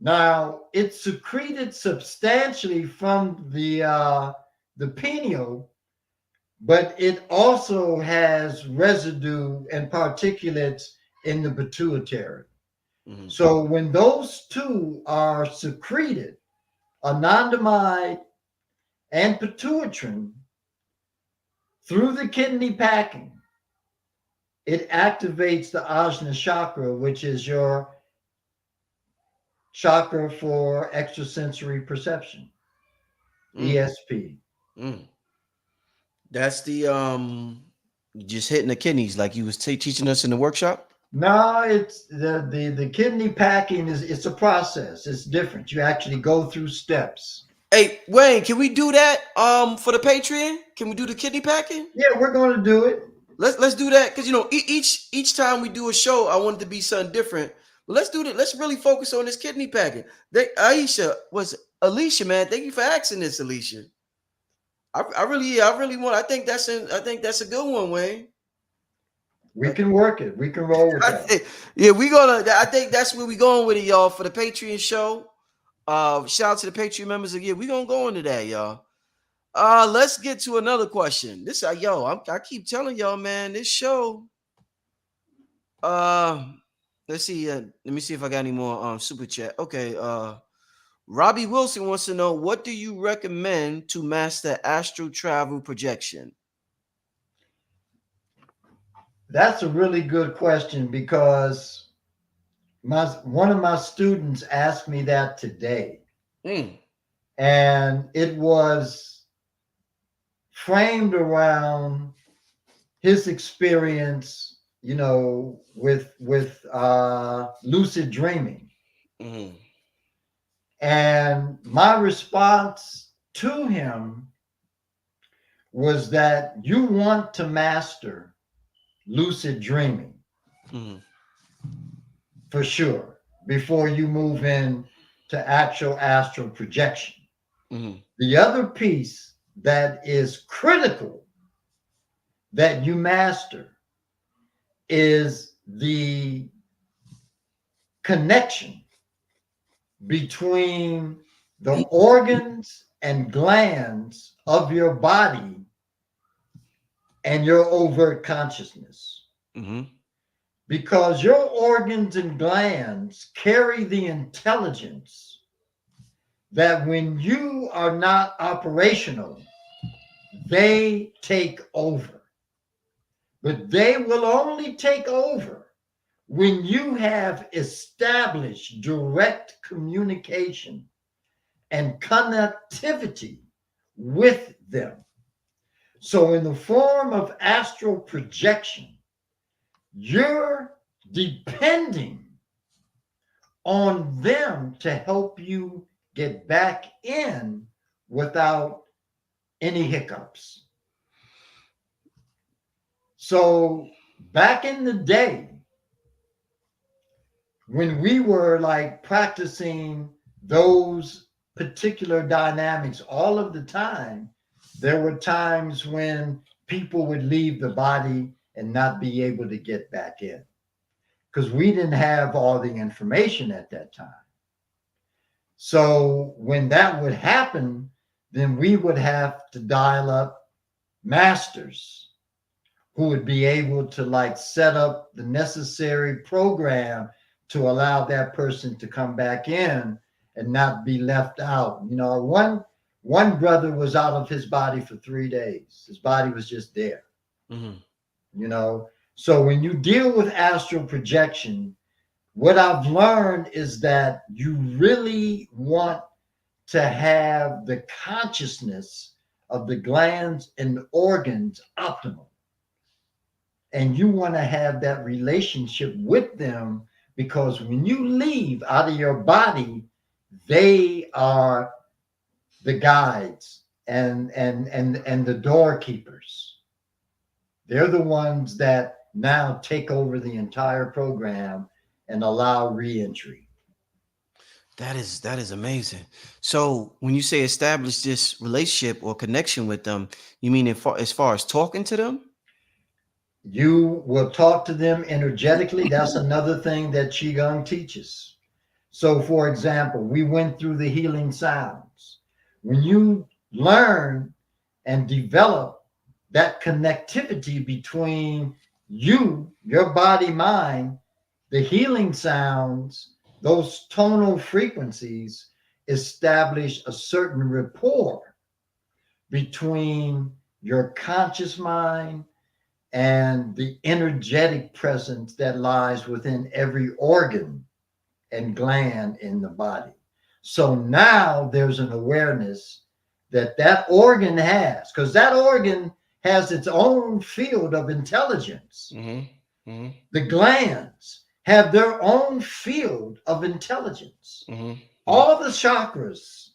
Now, it's secreted substantially from the pineal, but it also has residue and particulates in the pituitary. Mm. So when those two are secreted, anandamide and pituitrin, through the kidney packing, it activates the ajna chakra, which is your chakra for extrasensory perception, ESP. Mm. That's the just hitting the kidneys like you was teaching us in the workshop. No, it's the kidney packing is it's a process. It's different. You actually go through steps. Hey Wayne, can we do that for the Patreon? Can we do the kidney packing? Yeah, we're going to do it. Let's do that because you know each time we do a show, I want it to be something different. But let's do that. Let's really focus on this kidney packing. Aisha was Alicia, man. Thank you for asking this, Alicia. I really want. I think that's a good one, Wayne. We can work it. We can roll with that. Yeah, we gonna. I think that's where we going with it, y'all, for the Patreon show. Shout out to the Patreon members again. We gonna go into that, y'all. Let's get to another question. This, I keep telling y'all, man, this show. Let's see. Let me see if I got any more super chat. Okay. Robbie Wilson wants to know, what do you recommend to master astral travel projection? That's a really good question because one of my students asked me that today. And it was framed around his experience, you know, with lucid dreaming. And my response to him was that you want to master lucid dreaming for sure before you move in to actual astral projection. The other piece that is critical that you master is the connection between the organs and glands of your body and your overt consciousness. Because your organs and glands carry the intelligence that when you are not operational, they take over. But they will only take over when you have established direct communication and connectivity with them. So in the form of astral projection, you're depending on them to help you get back in without any hiccups. So back in the day, when we were like practicing those particular dynamics all of the time, there were times when people would leave the body and not be able to get back in because we didn't have all the information at that time. So when that would happen, then we would have to dial up masters who would be able to like set up the necessary program to allow that person to come back in and not be left out. You know, one brother was out of his body for 3 days. His body was just there. You know, so when you deal with astral projection, what I've learned is that you really want to have the consciousness of the glands and organs optimal. And you want to have that relationship with them because when you leave out of your body, they are the guides and the doorkeepers. They're the ones that now take over the entire program and allow reentry. That is amazing. So when you say establish this relationship or connection with them, you mean as far as talking to them? You will talk to them energetically. That's another thing that Qigong teaches. So, for example, we went through the healing sounds. When you learn and develop that connectivity between you, your body, mind, the healing sounds, those tonal frequencies establish a certain rapport between your conscious mind and the energetic presence that lies within every organ and gland in the body. So now there's an awareness that that organ has, because that organ has its own field of intelligence. Mm-hmm. Mm-hmm. The glands have their own field of intelligence. Mm-hmm. All the chakras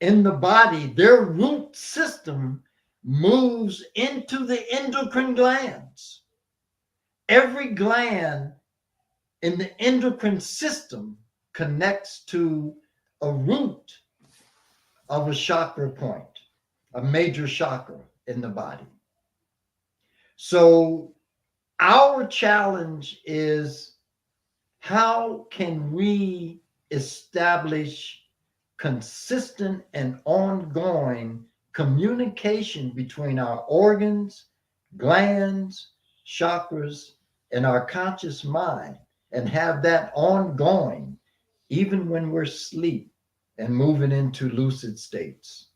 in the body, their root system moves into the endocrine glands. Every gland in the endocrine system connects to a root of a chakra point, a major chakra in the body. So our challenge is, how can we establish consistent and ongoing communication between our organs, glands, chakras, and our conscious mind, and have that ongoing even when we're asleep and moving into lucid states?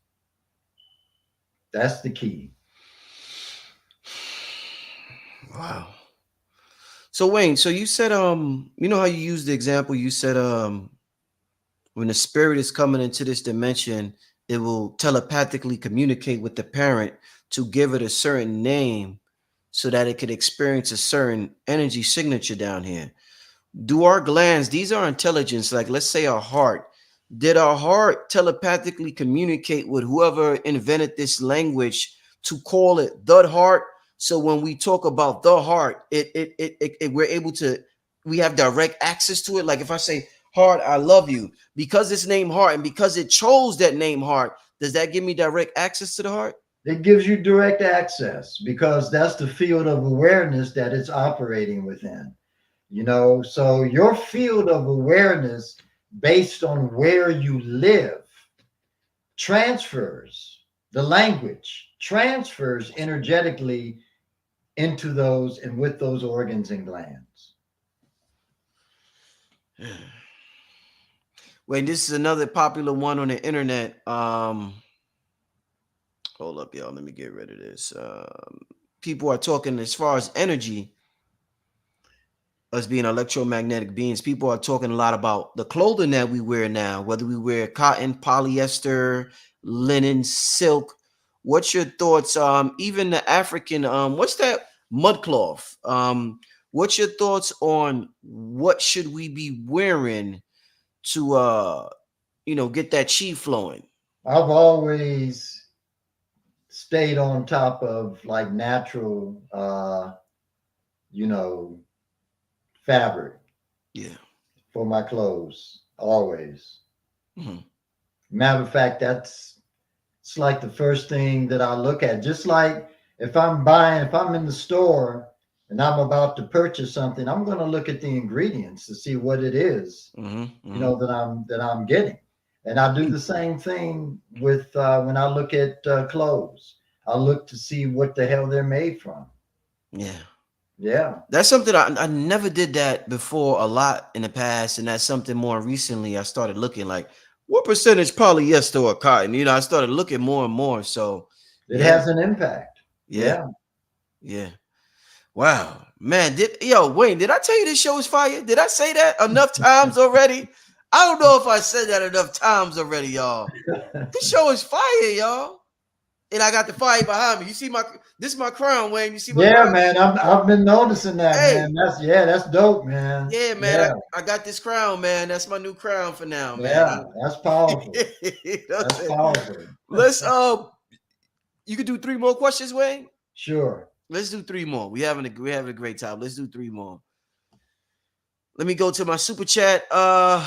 That's the key. Wow. So Wayne, so you said you know how you used the example, you said when the spirit is coming into this dimension, it will telepathically communicate with the parent to give it a certain name so that it could experience a certain energy signature down here. Do our glands, these are intelligence, like let's say our heart, did our heart telepathically communicate with whoever invented this language to call it the heart? So when we talk about the heart, we're able to, we have direct access to it. Like if I say heart, I love you, because it's named heart and because it chose that name heart, does that give me direct access to the heart? It gives you direct access because that's the field of awareness that it's operating within. You know, so your field of awareness based on where you live transfers, the language transfers energetically into those and with those organs and glands. Wait, this is another popular one on the internet. Hold up, y'all. Let me get rid of this. People are talking as far as energy, us being electromagnetic beings. People are talking a lot about the clothing that we wear now, whether we wear cotton, polyester, linen, silk. What's your thoughts? Even the African, what's that mud cloth? What's your thoughts on what should we be wearing to get that chi flowing? I've always stayed on top of like natural fabric, Yeah, for my clothes, always. mm-hmm. Matter of fact, it's like the first thing that I look at. Just like if I'm in the store and I'm about to purchase something, I'm going to look at the ingredients to see what it is, Mm-hmm. Mm-hmm. you know, that I'm getting. And I do the same thing with when I look at clothes. I look to see what the hell they're made from. Yeah. Yeah. That's something I never did that before a lot in the past. And that's something more recently I started looking like, what percentage polyester or cotton? I started looking more and more. So It yeah, has an impact. yeah, Yeah. yeah. Wow, man. Wayne, did I tell you this show is fire? Did I say that enough times already? I don't know if I said that enough times already, y'all. This show is fire, y'all. And I got the fire behind me. You see this is my crown, Wayne. You see my Yeah, crown? man. I've been noticing that, Hey, man. That's dope, man. yeah, man. Yeah, I got this crown, man. That's my new crown for now, man. yeah. That's powerful. You know what I'm That's saying? powerful. Let's you could do 3 more questions, Wayne. Sure. Let's do 3 more. We're having a great time. Let's do 3 more. Let me go to my super chat. All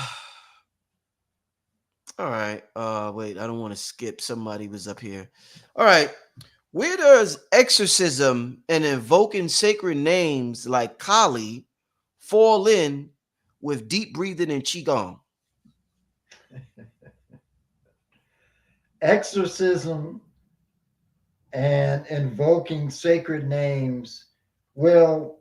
right. Wait, I don't want to skip. Somebody was up here. All right. Where does exorcism and invoking sacred names like Kali fall in with deep breathing and Qigong? Exorcism and invoking sacred names. Well,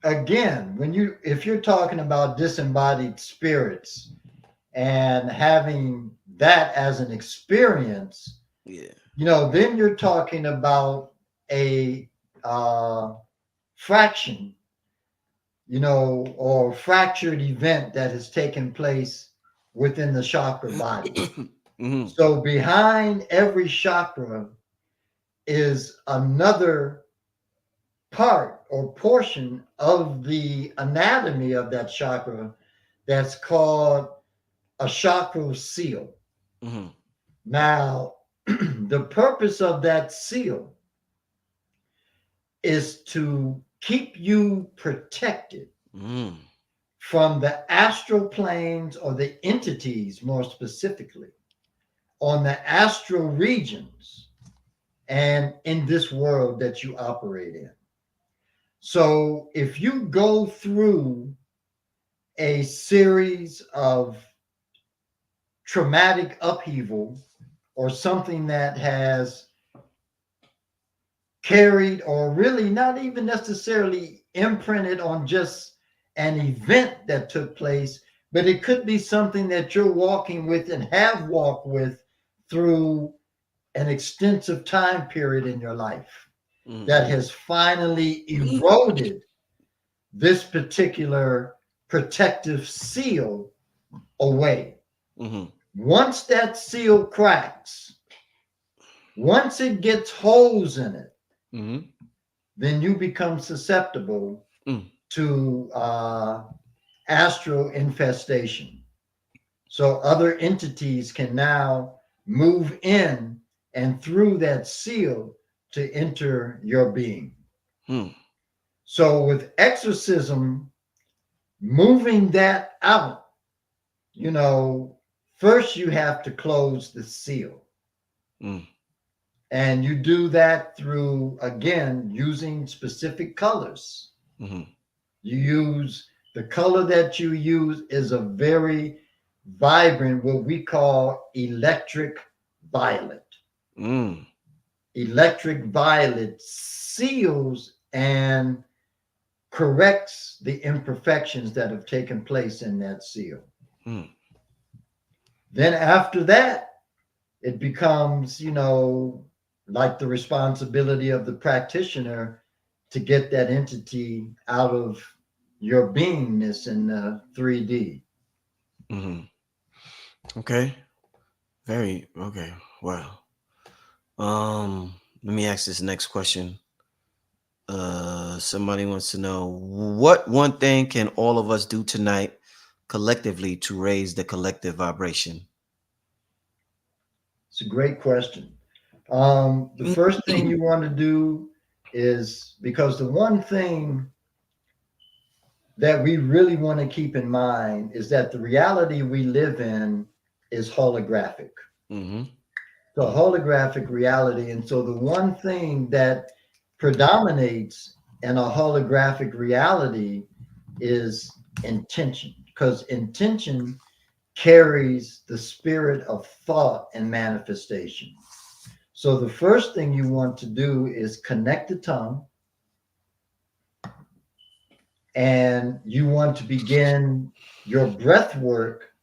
again, if you're talking about disembodied spirits and having that as an experience, Yeah. then you're talking about a fraction, or fractured event that has taken place within the chakra body. Mm-hmm. So behind every chakra is another part or portion of the anatomy of that chakra that's called a chakra seal. Mm-hmm. Now, the purpose of that seal is to keep you protected from the astral planes, or the entities more specifically, on the astral regions and in this world that you operate in. So if you go through a series of traumatic upheaval, or something that has carried, or really not even necessarily imprinted on just an event that took place, but it could be something that you're walking with and have walked with through an extensive time period in your life that has finally eroded this particular protective seal away. Once that seal cracks, once it gets holes in it, then you become susceptible to astral infestation. So other entities can now move in and through that seal to enter your being. So with exorcism, moving that out, first you have to close the seal. And you do that through, again, using specific colors. You use the color that you use is a very vibrant, what we call electric violet. Electric violet seals and corrects the imperfections that have taken place in that seal. Then after that, it becomes, like the responsibility of the practitioner to get that entity out of your beingness in 3D. Okay. Very okay. Wow. Let me ask this next question. Somebody wants to know, what one thing can all of us do tonight collectively to raise the collective vibration? It's a great question. The first thing you want to do is, because the one thing that we really want to keep in mind is that the reality we live in is holographic. So holographic reality. And so the one thing that predominates in a holographic reality is intention, because intention carries the spirit of thought and manifestation. So the first thing you want to do is connect the tongue, and you want to begin your breath work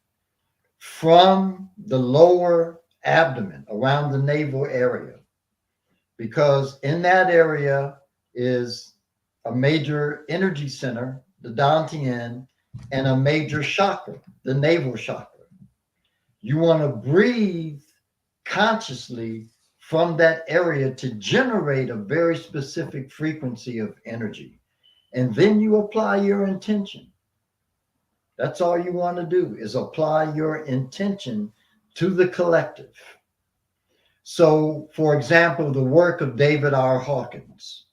from the lower abdomen, around the navel area, because in that area is a major energy center, the Dantian, and a major chakra, the navel chakra. You want to breathe consciously from that area to generate a very specific frequency of energy. And then you apply your intention. That's all you want to do is apply your intention to the collective. So, for example, the work of David R. Hawkins,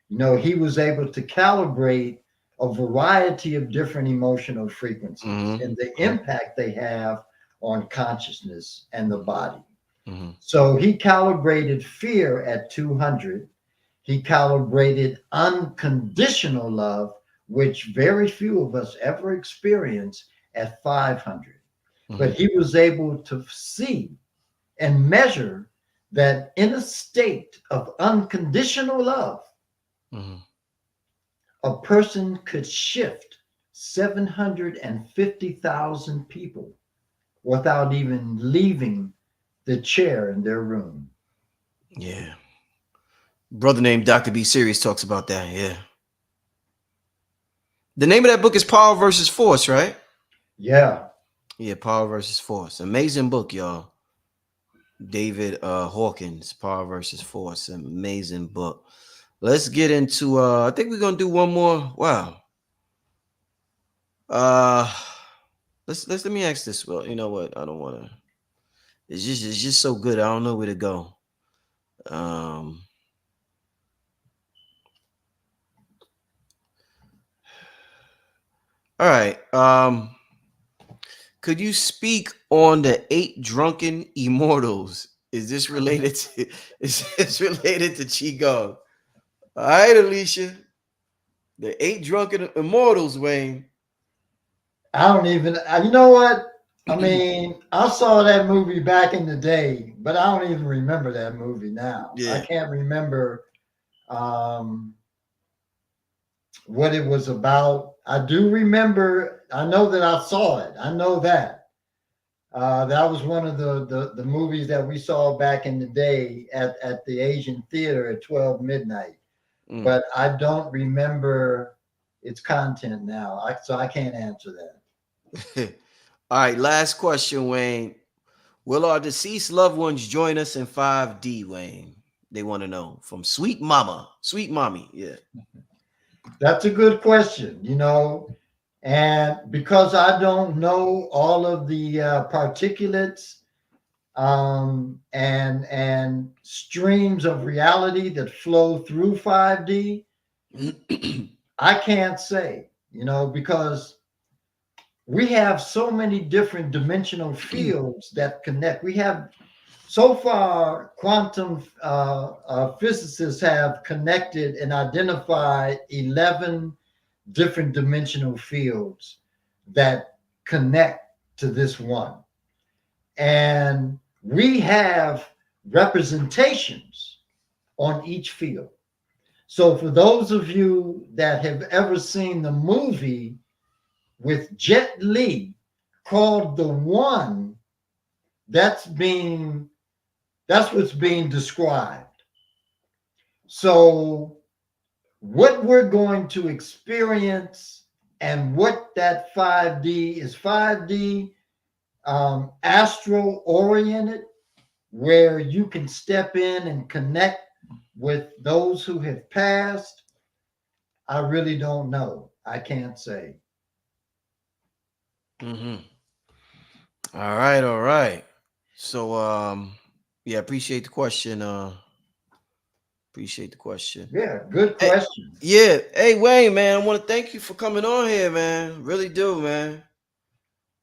he was able to calibrate a variety of different emotional frequencies and the impact they have on consciousness and the body. So he calibrated fear at 200. He calibrated unconditional love, which very few of us ever experience, at 500. But he was able to see and measure that in a state of unconditional love, a person could shift 750,000 people without even leaving the chair in their room. Yeah. Brother named Dr. B. Serious talks about that. Yeah. The name of that book is Power versus Force, right? Yeah. Yeah, Power versus Force. Amazing book, y'all. David Hawkins, Power versus Force. Amazing book. Let's get into I think we're gonna do one more. Wow. Let me ask this. Well, you know what? I don't wanna. It's just so good. I don't know where to go. All right. Could you speak on the 8 drunken immortals? Is this related to Chiong? All right, Alicia. The 8 drunken immortals, Wayne. I don't even, you know what? I mean, I saw that movie back in the day, but I don't even remember that movie now. Yeah. I can't remember what it was about. I do remember, I know that I saw it. I know that. That was one of the movies that we saw back in the day at the Asian Theater at 12 midnight. But I don't remember its content now. So I can't answer that. All right, last question, Wayne. Will our deceased loved ones join us in 5D, Wayne? They want to know from Sweet Mama. Sweet Mommy, yeah. That's a good question, and because I don't know all of the particulates and streams of reality that flow through 5D, I can't say, because we have so many different dimensional fields that connect. We have, so far, quantum physicists have connected and identified 11 different dimensional fields that connect to this one. And we have representations on each field. So for those of you that have ever seen the movie with Jet Li called The One, that's what's being described. So what we're going to experience and what that 5D is, 5D astral oriented, where you can step in and connect with those who have passed. I really don't know. I can't say. All right. So yeah, appreciate the question. Yeah, good question. Hey, hey, Wayne, man, I want to thank you for coming on here, man. Really do, man.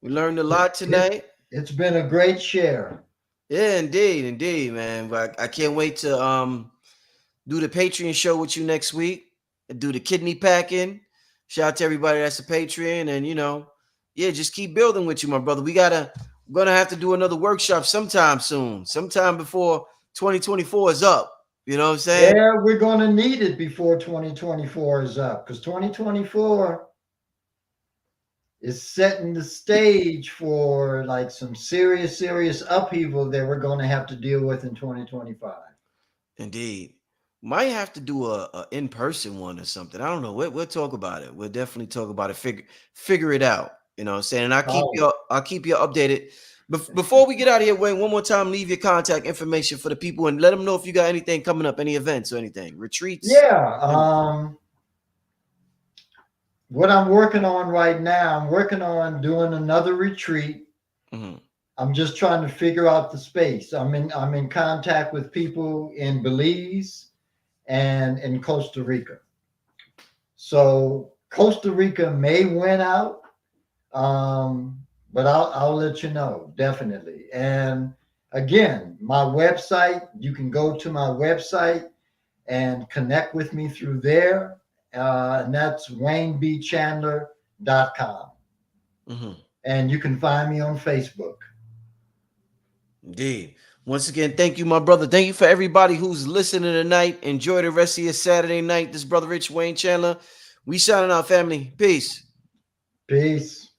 We learned a lot tonight. It's been a great share. Yeah, indeed, man. But I can't wait to do the Patreon show with you next week and do the kidney packing. Shout out to everybody that's a Patreon, and yeah, just keep building with you, my brother. We're gonna have to do another workshop sometime soon, sometime before 2024 is up. You know what I'm saying? Yeah, we're gonna need it before 2024 is up, because 2024 is setting the stage for like some serious upheaval that we're going to have to deal with in 2025. Indeed. Might have to do a in-person one or something. I don't know. We'll talk about it. We'll definitely talk about it. Figure it out. You know what I'm saying? And I'll keep you updated Before we get out of here, Wayne, one more time, leave your contact information for the people and let them know if you got anything coming up, any events or anything, retreats. Yeah. What I'm working on right now, I'm working on doing another retreat. Mm-hmm. I'm just trying to figure out the space. I'm in contact with people in Belize and in Costa Rica. So Costa Rica may win out, but I'll let you know definitely. And again, my website, you can go to my website and connect with me through there. And that's WayneBChandler.com. Mm-hmm. And you can find me on Facebook. Indeed. Once again, thank you, my brother. Thank you for everybody who's listening tonight. Enjoy the rest of your Saturday night. This is Brother Rich Wayne Chandler. We signing out, family. Peace. Peace.